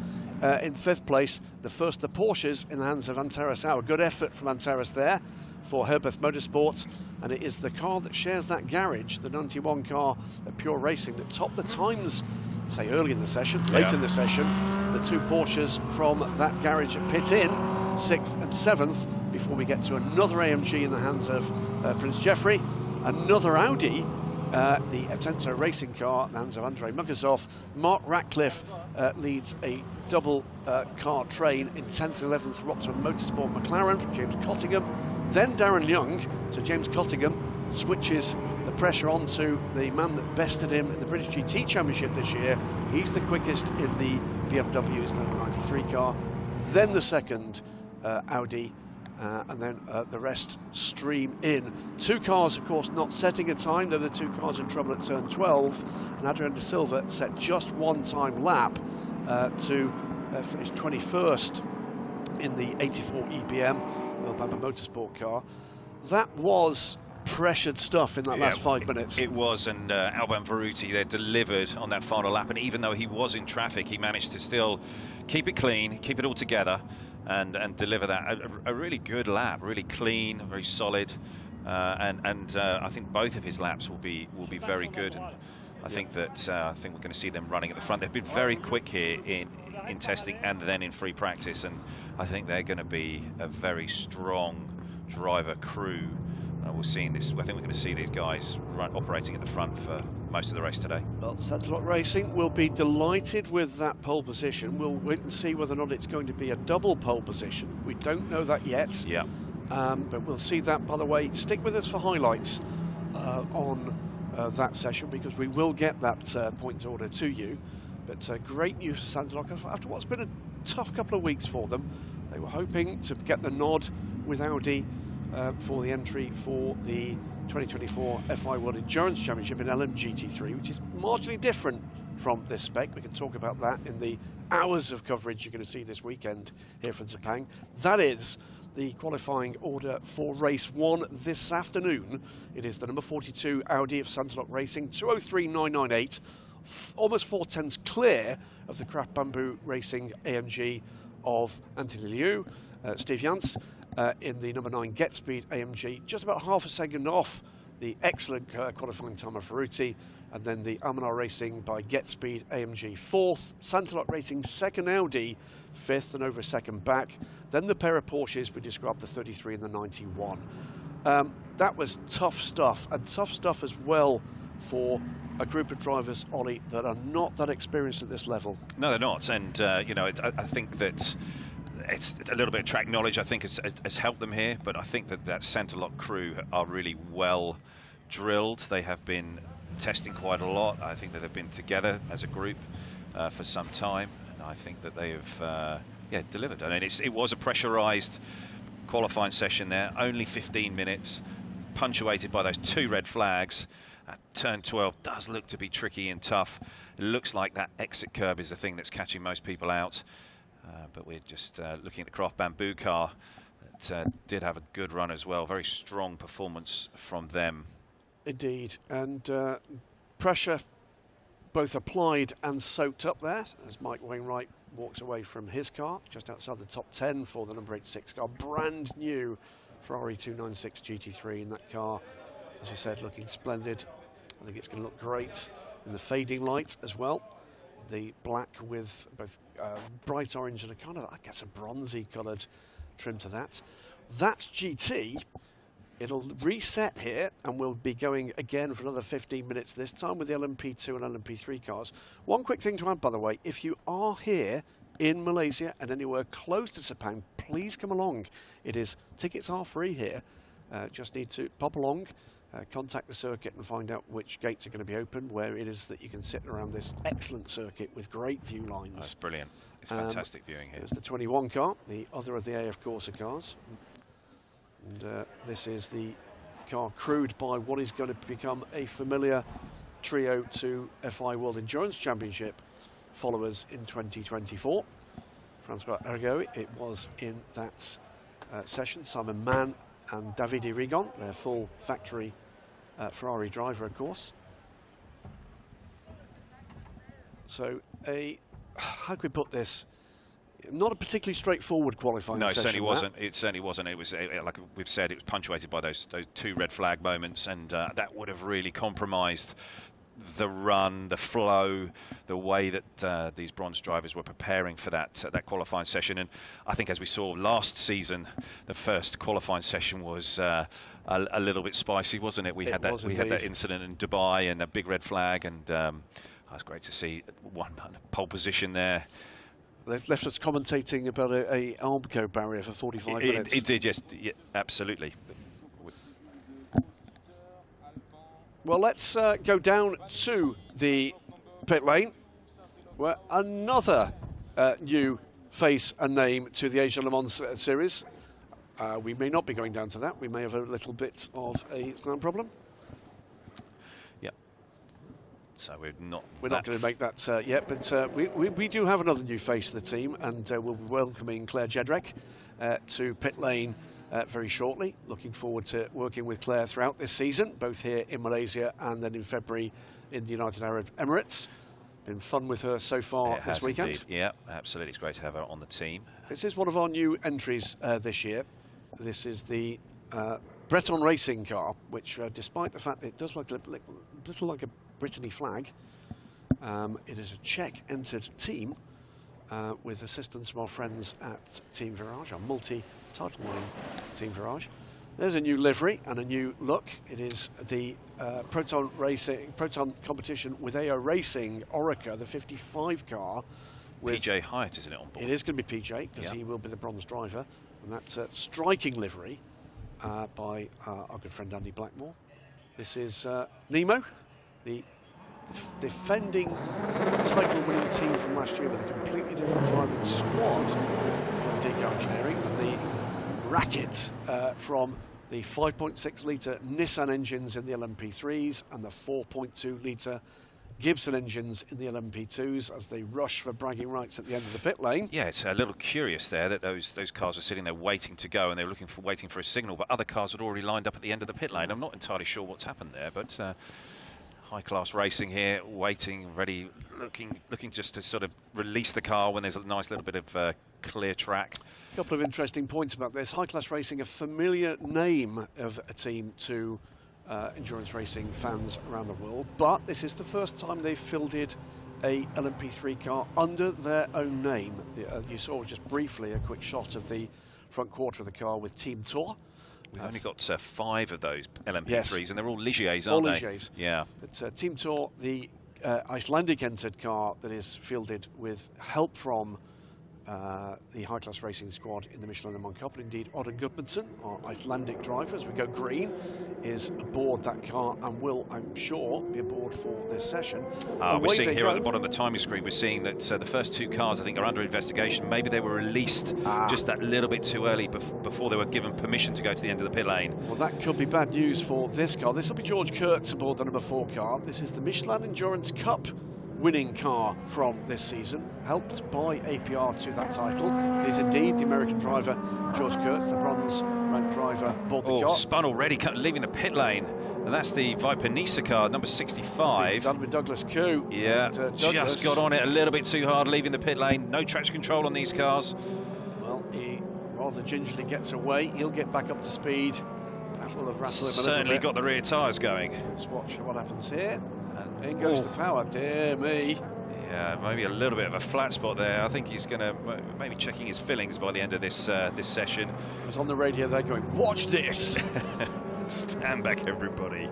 in fifth place. The first, the Porsches in the hands of Antares Hour. Good effort from Antares there for Herbeth Motorsports. And it is the car that shares that garage, the 91 car at Pure Racing, that topped the times, say early in the session, late in the session. The two Porsches from that garage at pit in, 6th and 7th, before we get to another AMG in the hands of Prince Jeffrey. Another Audi, the Atento racing car, in the hands of Andrei Mugazov. Mark Ratcliffe leads a double car train in 10th and 11th for Optimum Motorsport McLaren from James Cottingham. Then Darren Young, so James Cottingham switches the pressure on to the man that bested him in the British GT Championship this year. He's the quickest in the BMW's number 93 car. Then the second Audi, and then the rest stream in. Two cars, of course, not setting a time. They're the two cars in trouble at turn 12. And Adrian De Silva set just one time lap to finish 21st in the 84 EPM Alabama Motorsport car. That was pressured stuff in that last 5 minutes. It was, and Alban Veruti there delivered on that final lap, and even though he was in traffic, he managed to still keep it clean, keep it all together, and deliver that a really good lap, really clean, very solid, and I think both of his laps will be very good. And I think that I think we're going to see them running at the front. They've been very quick here in testing and then in free practice, and I think they're going to be a very strong driver crew. We're seeing this. I think we're going to see these guys operating at the front for most of the race today. Well, Santalok Racing will be delighted with that pole position. We'll wait and see whether or not it's going to be a double pole position. We don't know that yet. Yeah. But we'll see that. By the way, stick with us for highlights on that session, because we will get that points order to you. But great news for Santalok after what's been a tough couple of weeks for them. They were hoping to get the nod with Audi for the entry for the 2024 FI World Endurance Championship in LMP2, which is marginally different from this spec. We can talk about that in the hours of coverage you're going to see this weekend here from Sepang. That is the qualifying order for race 1 this afternoon. It is the number 42 Audi of Santalok Racing, 203.998, almost 4/10 clear of the Craft Bamboo Racing AMG of Anthony Liu. Steve Jans in the number 9 Get Speed AMG, just about half a second off the excellent qualifying time of Veruti. And then the Almanar Racing by Get Speed AMG 4th, Santalok Racing 2nd Audi 5th and over a second back. Then the pair of Porsches we described, the 33 and the 91. That was tough stuff, and tough stuff as well for a group of drivers, Ollie, that are not that experienced at this level. No, they're not, and you know, I think that it's a little bit of track knowledge, I think, has helped them here, but I think that Santalok crew are really well drilled. They have been testing quite a lot. I think that they've been together as a group for some time, and I think that they have delivered. I mean, it was a pressurized qualifying session there, only 15 minutes, punctuated by those 2 red flags. Turn 12 does look to be tricky and tough. It looks like that exit curb is the thing that's catching most people out. But we're just looking at the Craft Bamboo car that did have a good run as well. Very strong performance from them. Indeed. And pressure both applied and soaked up there as Mike Wainwright walks away from his car, just outside the top 10 for the number 86 car. Brand new Ferrari 296 GT3 in that car. As you said, looking splendid. I think it's going to look great in the fading light as well. The black with both bright orange and a kind of, I guess, a bronzy coloured trim to that. That's GT. It'll reset here, and we'll be going again for another 15 minutes this time with the LMP2 and LMP3 cars. One quick thing to add, by the way, if you are here in Malaysia and anywhere close to Sepang, please come along. Tickets are free here. Just need to pop along, contact the circuit and find out which gates are going to be open, where it is that you can sit around this excellent circuit with great view lines. That's brilliant. It's fantastic viewing here. There's the 21 car, the other of the AF Corsa cars. And this is the car crewed by what is going to become a familiar trio to FI World Endurance Championship followers in 2024. Francois Ergo, it was in that session. Simon Mann and Davide Rigon, their full factory Ferrari driver, of course. So how can we put this? Not a particularly straightforward qualifying session. No, it certainly wasn't. It certainly wasn't. It was, like we've said, it was punctuated by those 2 red flag moments, and that would have really compromised the run, the flow, the way that these bronze drivers were preparing for that qualifying session. And I think, as we saw last season, the first qualifying session was a little bit spicy, wasn't it? We had that incident in Dubai and a big red flag, and it was great to see one pole position there. They left us commentating about a Armco barrier for 45 minutes. It did, yes, yeah, absolutely. Well, let's go down to the pit lane, where another new face and name to the Asia Le Mans series. We may not be going down to that. We may have a little bit of a ground problem. Yep. So we're not going to make that yet, but we do have another new face of the team, and we'll be welcoming Claire Jedrick to pit lane very shortly. Looking forward to working with Claire throughout this season, both here in Malaysia and then in February in the United Arab Emirates. Been fun with her so far this weekend. Indeed. Yeah, absolutely. It's great to have her on the team. This is one of our new entries this year. This is the Breton racing car, which, despite the fact that it does look a little like a Brittany flag, it is a Czech-entered team with assistance from our friends at Team Virage, our multi-title winning Team Virage. There's a new livery and a new look. It is the Proton competition with AO Racing Orica, the 55 car. With PJ Hyatt, isn't it, on board? It is going to be PJ, because he will be the bronze driver. And that's a striking livery by our good friend Andy Blackmore. This is Nemo, the defending title-winning team from last year, with a completely different driving squad from Deco Engineering, and the racket from the 5.6 litre Nissan engines in the LMP3s and the 4.2 litre Gibson engines in the LMP2s as they rush for bragging rights at the end of the pit lane. Yeah, it's a little curious there that those cars are sitting there waiting to go, and they're waiting for a signal, but other cars had already lined up at the end of the pit lane. I'm not entirely sure what's happened there, but high-class racing here, waiting, ready, looking just to sort of release the car when there's a nice little bit of clear track. A couple of interesting points about this. High-class racing, a familiar name of a team to endurance racing fans around the world, but this is the first time they've fielded a LMP3 car under their own name. You saw just briefly a quick shot of the front quarter of the car with Team Tour. We've only got 5 of those LMP3s, yes, and they're all Ligiers, aren't they? Ligiers. Yeah. But Team Tour, the Icelandic entered car that is fielded with help from the high-class racing squad in the Michelin Le Mans Cup, and indeed Odin Gudmundsson, our Icelandic driver, as we go green, is aboard that car and will, I'm sure, be aboard for this session. We're seeing here at the bottom of the timing screen, we're seeing that the first 2 cars, I think, are under investigation. Maybe they were released just that little bit too early before they were given permission to go to the end of the pit lane. Well, that could be bad news for this car. This will be George Kurtz aboard the number 4 car. This is the Michelin Endurance Cup winning car from this season, helped by APR to that title. It is indeed the American driver George Kurtz, the bronze ranked driver aboard the car. Spun already, leaving the pit lane, and that's the Viper Nisa car, number 65. Done with Douglas Koo. Yeah, just got on it a little bit too hard, leaving the pit lane. No traction control on these cars. Well, he rather gingerly gets away. He'll get back up to speed. That will have rattled him a little bit. Certainly got the rear tyres going. Let's watch what happens here. And in goes the power, dear me. Yeah, maybe a little bit of a flat spot there. I think he's going to maybe checking his fillings by the end of this this session. I was on the radio there going, watch this. Stand back, everybody.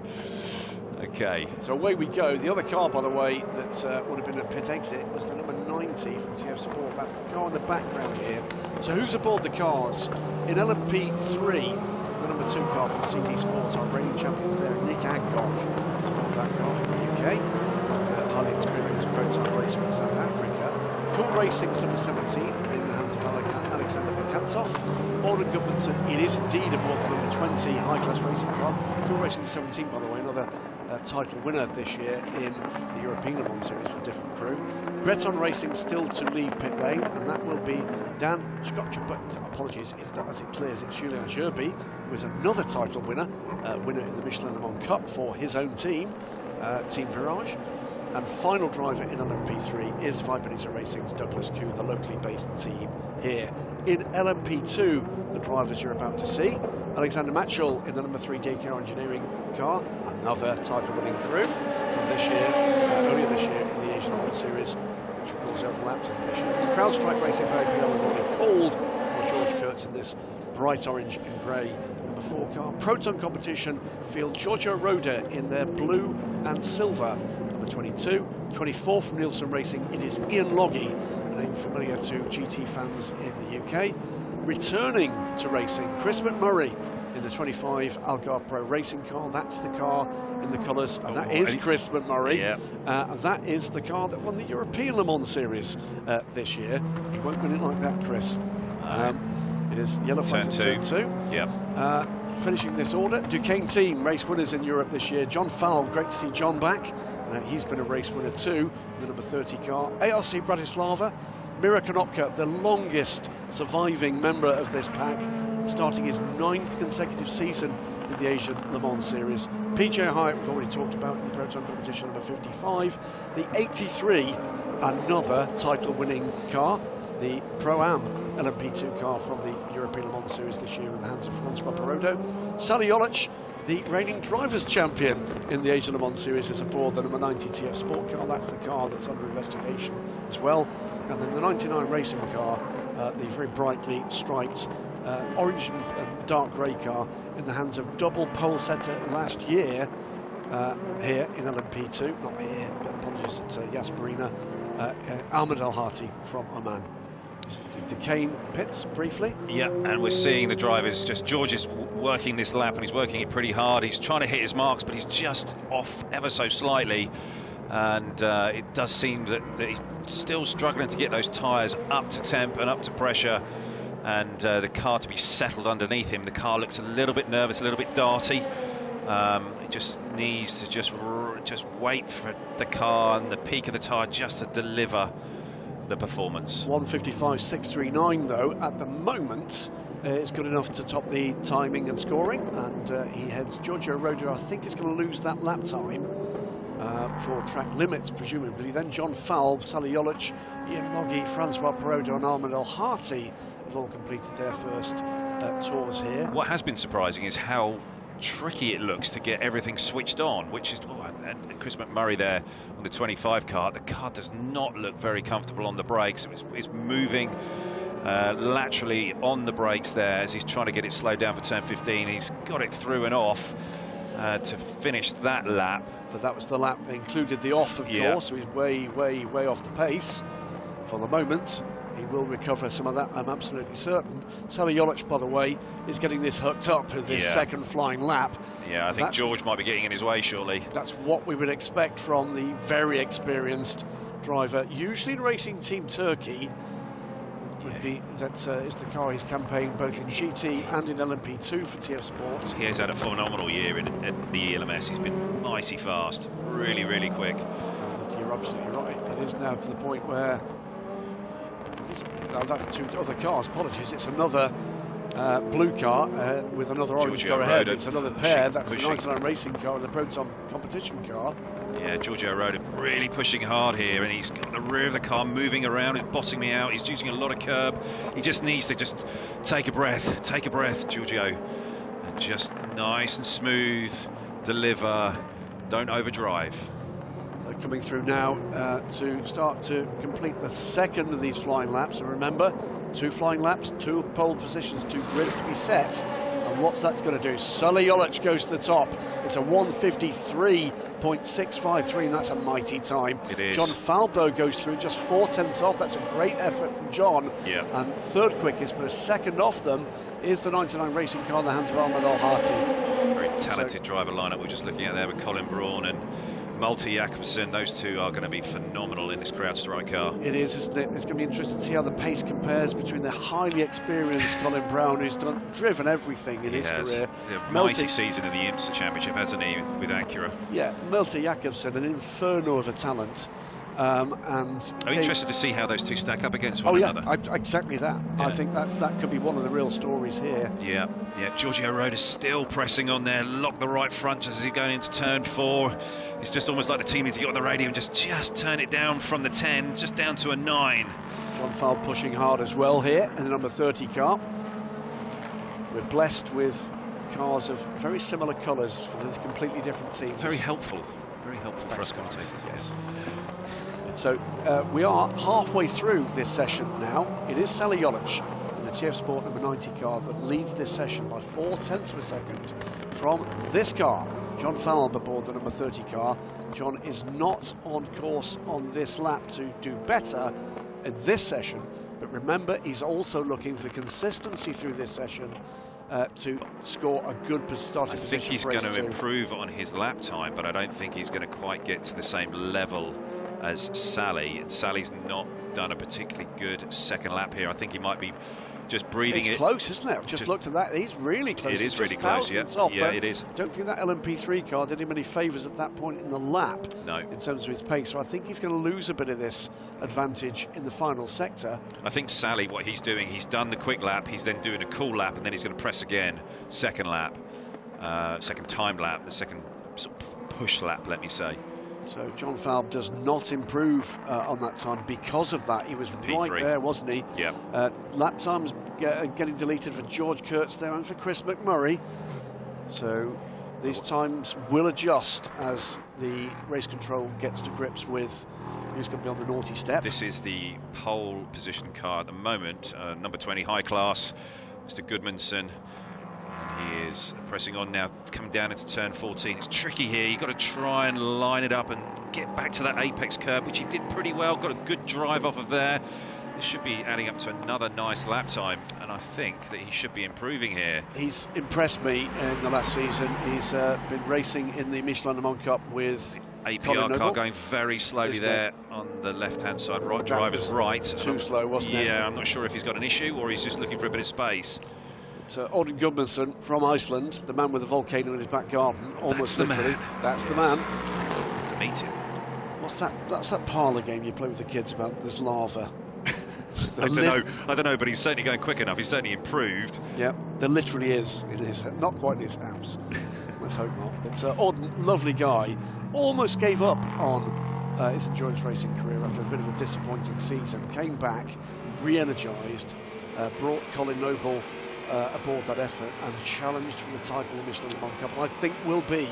Okay. So away we go. The other car, by the way, that would have been at pit exit was the number 90 from TF Sport. That's the car in the background here. So who's aboard the cars? In LMP3, the number 2 car from CD Sports, our reigning champions there, Nick Adcock, is aboard that car from the UK. And highly experienced prototype racer in South Africa. Cool Racing's number 17 in the hands of Alexander Bekantsov. Borden Goodmanson, it is indeed aboard the number 20 high-class racing car. Cool Racing 17, by the way, another title winner this year in the European Le Mans Series with a different crew. Breton Racing still to leave pit lane, and that will be Dan Scotcher, but apologies, as it clears, it's Julien Gerby, who is another title winner, winner in the Michelin Le Mans Cup for his own team, Team Virage. And final driver in LMP3 is Vibenisa Racing's Douglas Koo, the locally based team here. In LMP2, the drivers you're about to see, Alexander Matchell in the number 3 DK Engineering car, another title-winning crew from this year, earlier this year in the Asian Le Mans Series, which of course overlapped into this year. Crowdstrike Racing by APL have already called for George Kurtz in this bright orange and grey number 4 car. Proton Competition field Giorgio Roda in their blue and silver number 22. 24 from Nielsen Racing, it is Ian Loggy, a name familiar to GT fans in the UK. Returning to racing, Chris McMurray in the 25 Algar Pro racing car. That's the car in the colours, and that is Chris McMurray. Yeah. And that is the car that won the European Le Mans Series this year. He won't win it like that, Chris. It is yellow flags at turn 2. Yeah. Finishing this order, Duquesne team race winners in Europe this year. John Fowle, great to see John back. He's been a race winner too, the number 30 car. ARC Bratislava, Mira Konopka, the longest surviving member of this pack, starting his 9th consecutive season in the Asian Le Mans Series. PJ Hyatt, we've already talked about in the Proton Competition, number 55. The 83, another title-winning car. The Pro-Am LMP2 car from the European Le Mans Series this year in the hands of Francois Perrodo. Sally Jolic, the reigning drivers' champion in the Asian Le Mans Series, is aboard the number 90 TF Sport car. That's the car that's under investigation as well. And then the 99 racing car, the very brightly striped orange and dark grey car in the hands of double pole setter last year here in LMP2. Not here, but apologies at Jasperina. Ahmed Al-Hati from Oman. This is the Duquesne pits briefly. Yeah, and we're seeing the drivers George is working this lap, and he's working it pretty hard. He's trying to hit his marks, but he's just off ever so slightly. And it does seem that he's still struggling to get those tyres up to temp and up to pressure, and the car to be settled underneath him. The car looks a little bit nervous, a little bit darty. It just needs to just wait for the car and the peak of the tyre just to deliver the performance. 1:55.639 though at the moment is good enough to top the timing and scoring, and he heads. Giorgio Roda, I think, is going to lose that lap time for track limits presumably. Then John Fowle, Sally Jolic, Ian Loggy, Francois Perrodo and Ahmed Al-Hati have all completed their first tours here. What has been surprising is how tricky it looks to get everything switched on, which is, and Chris McMurray there on the 25 car, the car does not look very comfortable on the brakes. It's moving laterally on the brakes there as he's trying to get it slowed down for turn 15. He's got it through and off to finish that lap. But that was the lap that included the off, of course, so he's way off the pace for the moment. He will recover some of that, I'm absolutely certain. Sally Jolic, by the way, is getting this hooked up with this second flying lap. Yeah, I think George might be getting in his way shortly. That's what we would expect from the very experienced driver. Usually in Racing Team Turkey, would be that is the car he's campaigned both in GT and in LMP2 for TF Sports. He has had a phenomenal year in the ELMS. He's been mighty fast, really quick. And you're absolutely right. It is now to the point where that's two other cars, apologies. It's another blue car with another orange car ahead. It's another pair. That's the 99 racing car and the Proton competition car. Yeah, Giorgio Roda really pushing hard here, and he's got the rear of the car moving around. He's bottoming me out. He's using a lot of curb. He just needs to just take a breath, Giorgio, and just nice and smooth, deliver, don't overdrive. So coming through now to start to complete the second of these flying laps. And remember, 2 flying laps, 2 pole positions, 2 grids to be set. And what's that's going to do? Sally Jolic goes to the top. It's a 1:53.653, and that's a mighty time. It is. John Falbo goes through just 4/10 off. That's a great effort from John. Yeah. And third quickest, but a second off them is the 99 racing car in the hands of Ahmed Al-Hati. Very talented talented driver lineup we're just looking at there with Colin Braun and Malte Jakobsen. Those two are going to be phenomenal in this crowd-strike car. It is, isn't it? It's going to be interesting to see how the pace compares between the highly experienced Colin Braun, who's driven everything in his career. A mighty season in the IMSA Championship, hasn't he, with Acura? Yeah, Malte Jakobsen, an inferno of a talent. And I'm interested to see how those two stack up against one another. Exactly that. Yeah. I think that could be one of the real stories here. Yeah, Giorgio Roda's still pressing on there, lock the right front just as he's going into turn 4. It's just almost like the team needs to get on the radio and just turn it down from the 10, just down to a 9. John Falb pushing hard as well here in the number 30 car. We're blessed with cars of very similar colours with completely different teams. Very helpful for us commentators. Yes. So we are halfway through this session now. It is Sally Jolic in the TF Sport number 90 car that leads this session by 0.4 of a second from this car. John Falb aboard the number 30 car. John is not on course on this lap to do better in this session, but remember, he's also looking for consistency through this session to score a good starting position. I think he's going to improve on his lap time, but I don't think he's going to quite get to the same level as Sally. And Sally's not done a particularly good second lap here. I think he might be just breathing it. It's close, isn't it? Just looked at that. He's really close. It is really close, yeah. Off, yeah, it is. I don't think that LMP3 car did him any favours at that point in the lap. No. In terms of his pace. So I think he's going to lose a bit of this advantage in the final sector. I think Sally, what he's doing, he's done the quick lap, he's then doing a cool lap, and then he's going to press again, second lap, second time lap, the second sort of push lap, let me say. So John Falb does not improve on that time because of that. He was P3. Right there, wasn't he? Yeah. Lap times getting deleted for George Kurtz there and for Chris McMurray. So these times will adjust as the race control gets to grips with who's going to be on the naughty step. This is the pole position car at the moment, number 20 high class, Mr. Goodmanson. He is pressing on now, coming down into turn 14. It's tricky here. You've got to try and line it up and get back to that apex curb, which he did pretty well. Got a good drive off of there. This should be adding up to another nice lap time, and I think that he should be improving here. He's impressed me in the last season. He's been racing in the Michelin Le Mans Cup with APR car going very slowly there on the left-hand side, right driver's right. Too slow, wasn't it? Yeah, I'm not sure if he's got an issue or he's just looking for a bit of space. So Odin Gudmundsson from Iceland, the man with the volcano in his back garden, almost literally. That's the man. To meet him. What's that? That's that parlour game you play with the kids about there's lava. I don't know, but he's certainly going quick enough. He's certainly improved. Yeah, there literally is in his, not quite in his house. Let's hope not. But Odin, lovely guy, almost gave up on his endurance racing career after a bit of a disappointing season. Came back, re-energised, brought Colin Noble aboard that effort and challenged for the title in the Michelin Le Mans Cup. And I think will be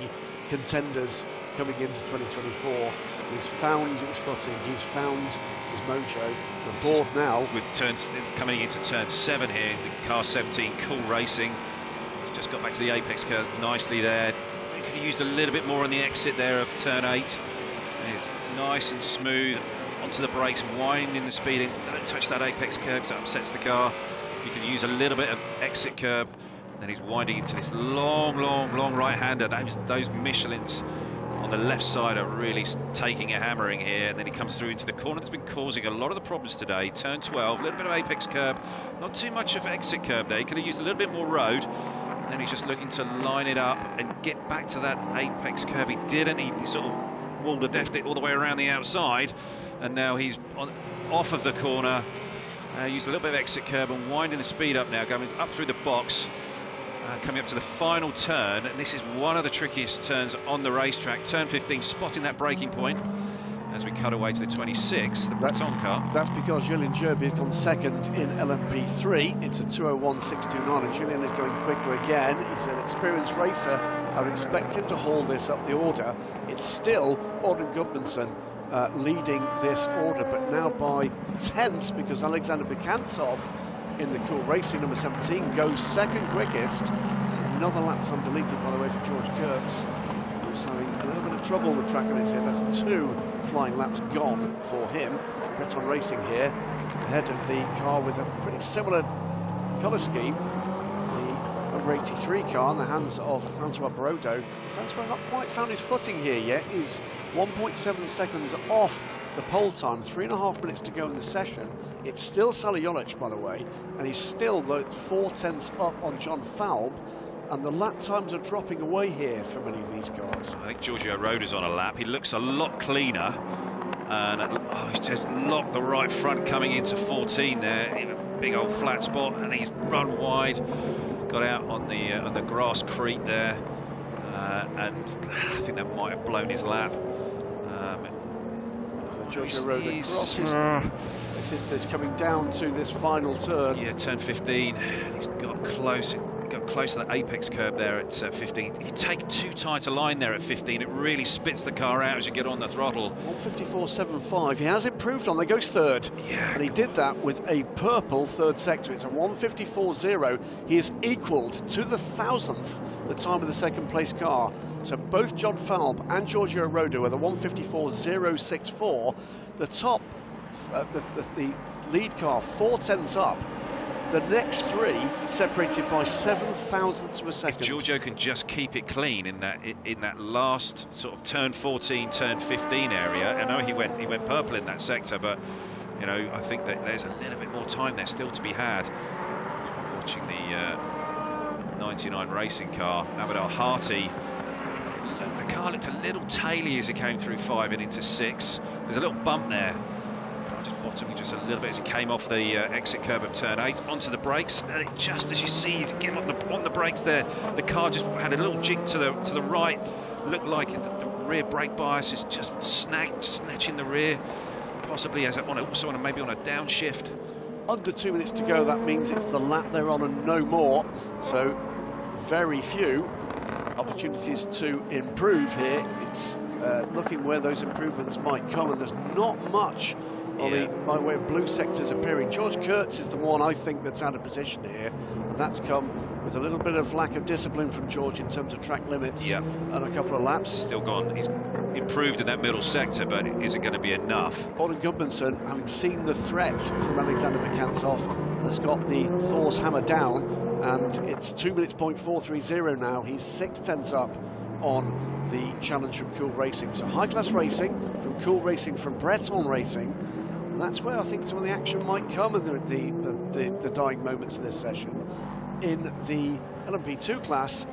contenders coming into 2024. He's found his footing, he's found his mojo. The board now. With coming into turn 7 here, the car 17, Cool Racing. He's just got back to the apex curve nicely there. He could have used a little bit more on the exit there of turn 8. And it's nice and smooth onto the brakes and winding the speed in. Don't touch that apex curve because that upsets the car. You could use a little bit of exit curb. Then he's winding into this long right-hander. Those Michelins on the left side are really taking a hammering here, and then he comes through into the corner that's been causing a lot of the problems today. Turn 12, a little bit of apex curb, not too much of exit curb there. He could have used a little bit more road, and then he's just looking to line it up and get back to that apex curb. He didn't. He sort of walled it all the way around the outside, and now he's off of the corner. Used a little bit of exit curb and winding the speed up now, going up through the box. Coming up to the final turn, and this is one of the trickiest turns on the racetrack. Turn 15, spotting that braking point as we cut away to the 26th, the Breton car. That's because Julien Gerby had gone second in LMP3. It's a 2:01.629, and Julien is going quicker again. He's an experienced racer. I would expect him to haul this up the order. It's still Odin Gudmundsson leading this order, but now by tenths, because Alexander Bekantsov in the Cool Racing number 17 goes second quickest. Another lap time deleted, by the way, for George Kurtz, who's having a little bit of trouble with track limits here. That's 2 flying laps gone for him. Breton Racing here, ahead of the car with a pretty similar colour scheme. The number 83 car in the hands of Francois Barodo. Francois not quite found his footing here yet. He's 1.7 seconds off the pole time, 3.5 minutes to go in the session. It's still Saliolic, by the way, and he's still 4/10 up on John Falb, and the lap times are dropping away here for many of these cars. I think Giorgio Roda's on a lap. He looks a lot cleaner, and he's just locked the right front coming into 14 there, in a big old flat spot, and he's run wide, got out on the grass crete there, and I think that might have blown his lap. Giorgio Roda crosses as if it's coming down to this final turn. Yeah, turn 15. He's got close. He got close to the apex curve there at 15. If you take too tight a line there at 15, it really spits the car out as you get on the throttle. 1:54.75. He has improved on. There goes third. Yeah. And he did that with a purple third sector. It's a 1:54.0. He has equalled to the 1,000th the time of the second place car. So both John Falb and Giorgio Roda with a 1:54.064. The top, the lead car 4/10 up. The next three separated by 7/1000ths of a second. If Giorgio can just keep it clean in that last sort of turn 14, turn 15 area. I know he went purple in that sector, but you know, I think that there's a little bit more time there still to be had. Watching the 99 racing car, Abdel Harty. The car looked a little taily as it came through 5 and into 6. There's a little bump there. Just bottoming just a little bit as it came off the exit curve of turn 8 onto the brakes, and it just as you see getting on the brakes there, the car just had a little jink to the right. Looked like the rear brake bias is just snatching the rear, possibly as maybe on a downshift. Under 2 minutes to go. That means it's the lap they're on and no more. So very few opportunities to improve here. It's looking where those improvements might come, and there's not much by way of blue sectors appearing. George Kurtz is the one I think that's out of position here, and that's come with a little bit of lack of discipline from George in terms of track limits and a couple of laps. Still gone. He's improved in that middle sector, but is it going to be enough? Odin Gudmundsson, having seen the threat from Alexander Bekantsov, has got the Thor's hammer down, and it's 2 minutes .430 now. He's 6/10 up on the challenge from Cool Racing. So high-class racing from Cool Racing, from Breton Racing. And that's where I think some of the action might come in the dying moments of this session. In the LMP2 class,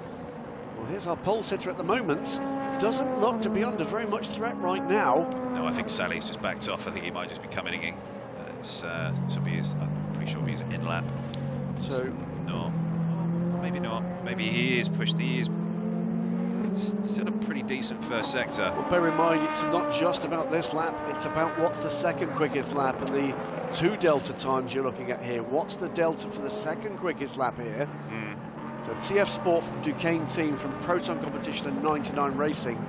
well, here's our pole sitter at the moment. Doesn't look to be under very much threat right now. No, I think Sally's just backed off. I think he might just be coming in. I'm pretty sure he's in lap. So no, maybe not. Maybe he is pushed. He is still a pretty decent first sector. Well, bear in mind, it's not just about this lap, it's about what's the second quickest lap, and the 2 delta times you're looking at here. What's the delta for the second quickest lap here? So TF Sport from Duquesne team, from Proton Competition and 99 Racing.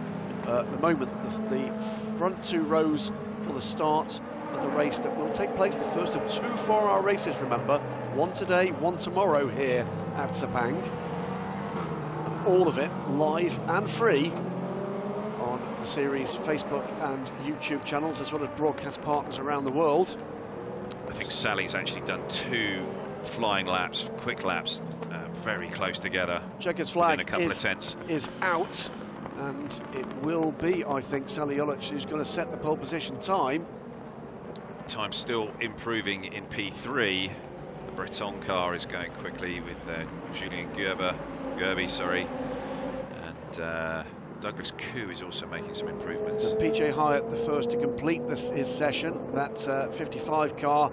At the moment, the front 2 rows for the start of the race that will take place, the first of 2 4-hour races, remember. One today, one tomorrow here at Sepang. All of it live and free on the series Facebook and YouTube channels, as well as broadcast partners around the world. I think Sally's actually done 2 flying laps, quick laps, very close together. Checker's flag a couple of tenths is out, and it will be, I think, Saliolic who's going to set the pole position time. Time still improving in P3. The Breton car is going quickly with Julien Gerby, sorry, and Douglas Koo is also making some improvements. And PJ Hyatt, the first to complete his session. That 55 car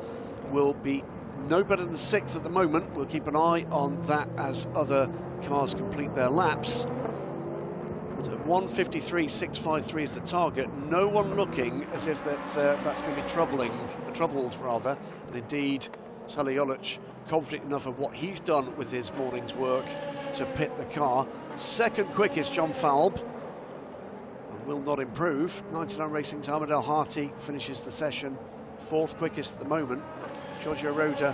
will be no better than 6th at the moment. We'll keep an eye on that as other cars complete their laps. So 1:53.653 is the target. No one looking as if that's going to be troubled rather, and indeed Saliolic confident enough of what he's done with his morning's work to pit the car. Second quickest, John Falb, and will not improve. 99 Racing's Ahmed Harty finishes the session 4th quickest at the moment. Giorgio Roda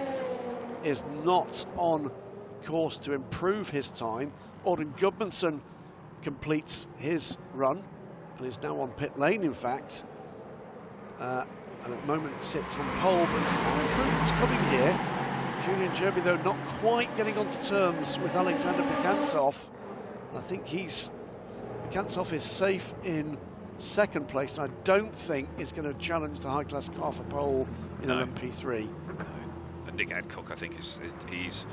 is not on course to improve his time. Odin Gudmundsson completes his run and is now on pit lane, in fact. And at the moment sits on pole, but improvements coming here. Julian Jerby, though, not quite getting onto terms with Alexander Bekantsov. I think Bekantsov is safe in second place, and I don't think is going to challenge the high-class car for pole in LMP3. No. And Nick Adcock, I think, he's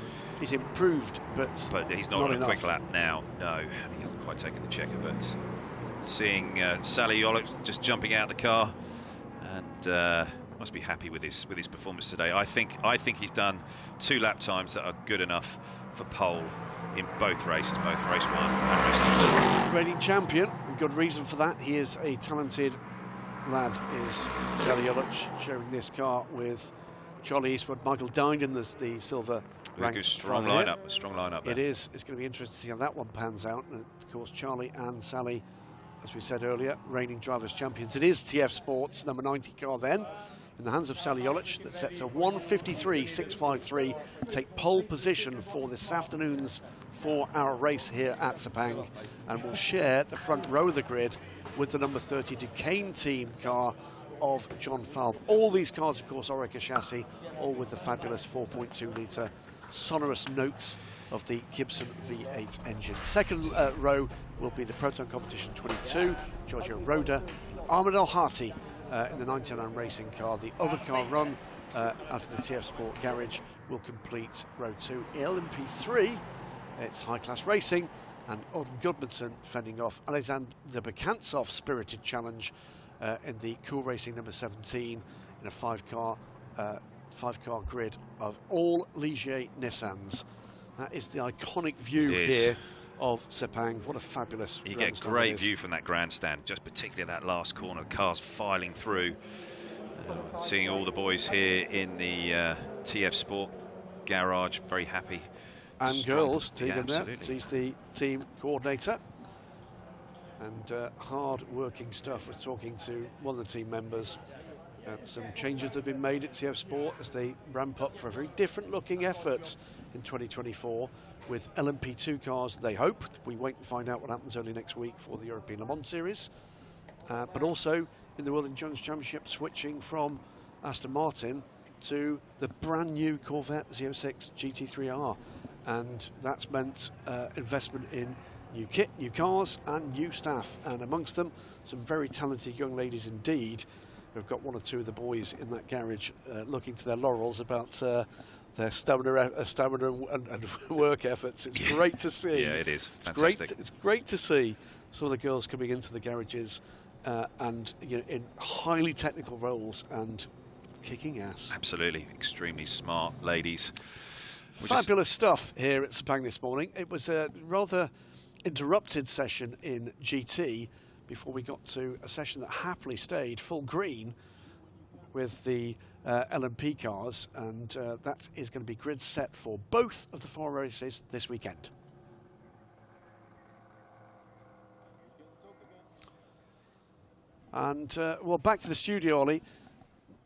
improved, but he's not on a quick lap now. No, he hasn't quite taken the checker, but seeing Sally Yolok just jumping out of the car, and must be happy with his performance today. I think he's done 2 lap times that are good enough for pole in both races, both race 1 and race 2. Reigning champion, and good reason for that. He is a talented lad, is Sally Yolok, sharing this car with Charlie Eastwood, Michael Dinan, the silver rank. Strong lineup. It is. It's going to be interesting to see how that one pans out. And of course, Charlie and Sally, as we said earlier, reigning drivers' champions. It is TF Sports number 90 car then, in the hands of Sally Yolok, that sets a 1:53.653, take pole position for this afternoon's 4-hour race here at Sepang, and will share the front row of the grid with the number 30 Duquesne team car of John Falb. All these cars, of course, Orica chassis, all with the fabulous 4.2 litre sonorous notes of the Gibson V8 engine. Second row will be the Proton Competition 22, Giorgio Roda, Ahmed El Hati in the 99 racing car. The other car run out of the TF Sport garage will complete row 2. LMP3, it's high-class racing, and Odin Gudmundsson fending off Alexander Bekantsov spirited challenge in the Cool Racing number 17 in a 5-car grid of all Ligier Nissans. That is the iconic view here of Sepang. What a fabulous You get a great view from that grandstand, just particularly that last corner, cars filing through. Seeing all the boys here in the TF Sport garage, very happy. And girls, Tegan there, she's the team coordinator. And hard-working stuff. We're talking to one of the team members about some changes that have been made at TF Sport as they ramp up for a very different-looking effort in 2024 with LMP2 cars, they hope. We wait and find out what happens early next week for the European Le Mans Series. But also in the World Endurance Championship, switching from Aston Martin to the brand-new Corvette Z06 GT3R. And that's meant investment in new kit, new cars, and new staff, and amongst them some very talented young ladies indeed. We've got one or two of the boys in that garage looking to their laurels about their stamina and work efforts. It's great to see. Yeah, it is. Fantastic. It's great to see some of the girls coming into the garages and in highly technical roles and kicking ass. Absolutely, extremely smart ladies. Fabulous stuff here at Sepang this morning. It was a rather interrupted session in GT before we got to a session that happily stayed full green with the LMP cars, and that is going to be grid set for both of the 4 races this weekend. And well, back to the studio, Ollie.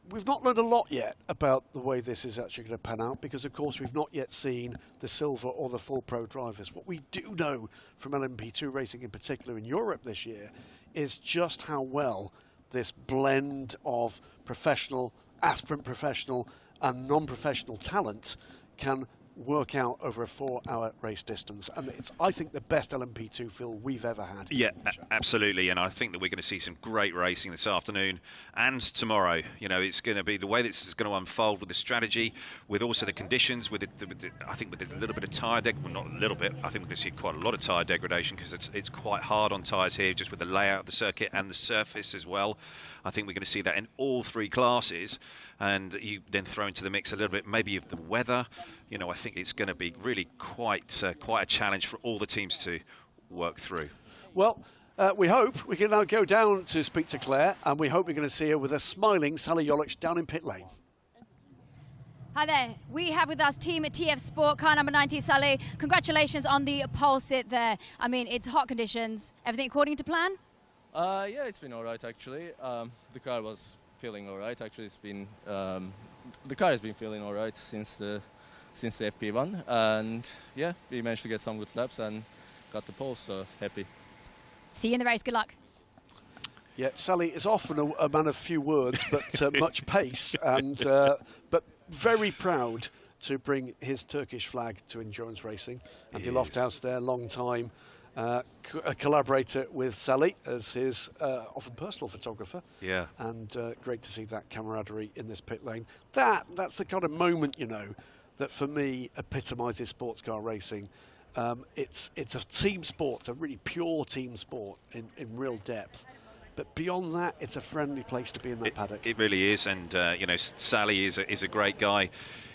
We've not learned a lot yet about the way this is actually going to pan out because, of course, we've not yet seen the silver or the full pro drivers. What we do know from LMP2 racing in particular in Europe this year is just how well this blend of professional, aspirant professional and non-professional talent can work out over a 4-hour race distance, and it's, I think, the best LMP2 field we've ever had. Yeah, absolutely, and I think that we're going to see some great racing this afternoon and tomorrow. It's going to be the way this is going to unfold with the strategy, with also the conditions, with I think with a little bit of tyre well, not a little bit, I think we're going to see quite a lot of tyre degradation because it's quite hard on tyres here, just with the layout of the circuit and the surface as well. I think we're going to see that in all 3 classes, and you then throw into the mix a little bit maybe of the weather. I think it's going to be really quite a challenge for all the teams to work through. Well, we hope we can now go down to speak to Claire, and we hope we're going to see her with a smiling Sally Yolok down in pit lane. Hi there. We have with us team at TF Sport, car number 90, Sally. Congratulations on the pole sit there. I mean, it's hot conditions. Everything according to plan? Yeah, it's been all right actually. The car was feeling all right. Actually, it's been the car has been feeling all right since the FP1, and yeah, we managed to get some good laps and got the pole. So happy. See you in the race. Good luck. Yeah, Sally is often a man of few words, but much pace, and but very proud to bring his Turkish flag to endurance racing. Andy Lofthouse there, long time a collaborator with Sally as his often personal photographer. Yeah. And great to see that camaraderie in this pit lane. That's the kind of moment, you know, that for me epitomises sports car racing. It's a team sport, a really pure team sport in real depth. But beyond that, it's a friendly place to be in that paddock. It really is, and you know, Sally is a great guy.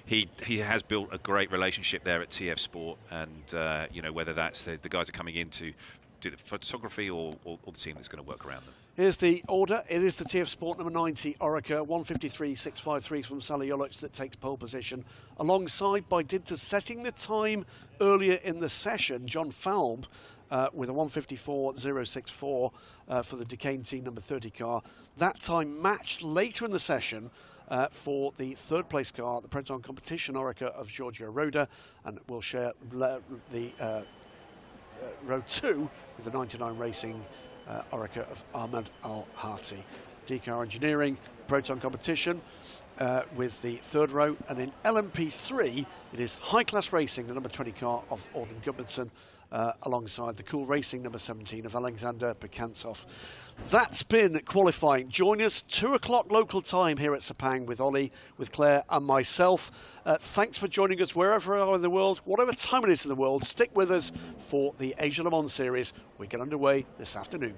He has built a great relationship there at TF Sport, and you know, whether that's the guys are coming in to do the photography or the team that's going to work around them. Here's the order. It is the TF Sport number 90 Orica 153.653 from Sally Joloch that takes pole position, alongside, by dint of setting the time earlier in the session, John Falb with a 154.064 for the Duquesne team number 30 car. That time matched later in the session for the third place car, the Proton Competition Orica of Giorgio Roda, and will share the row 2 with the 99 Racing Orica of Ahmed Al-Hati. D-Car Engineering, Proton Competition with the third row, and in LMP3 it is High Class Racing, the number 20 car of Auden Gudmundsson, alongside the Cool Racing number 17 of Alexander Bekantsov. That's been qualifying. Join us 2 o'clock local time here at Sepang with Ollie, with Claire and myself. Thanks for joining us wherever you are in the world, whatever time it is in the world. Stick with us for the Asia Le Mans series. We get underway this afternoon.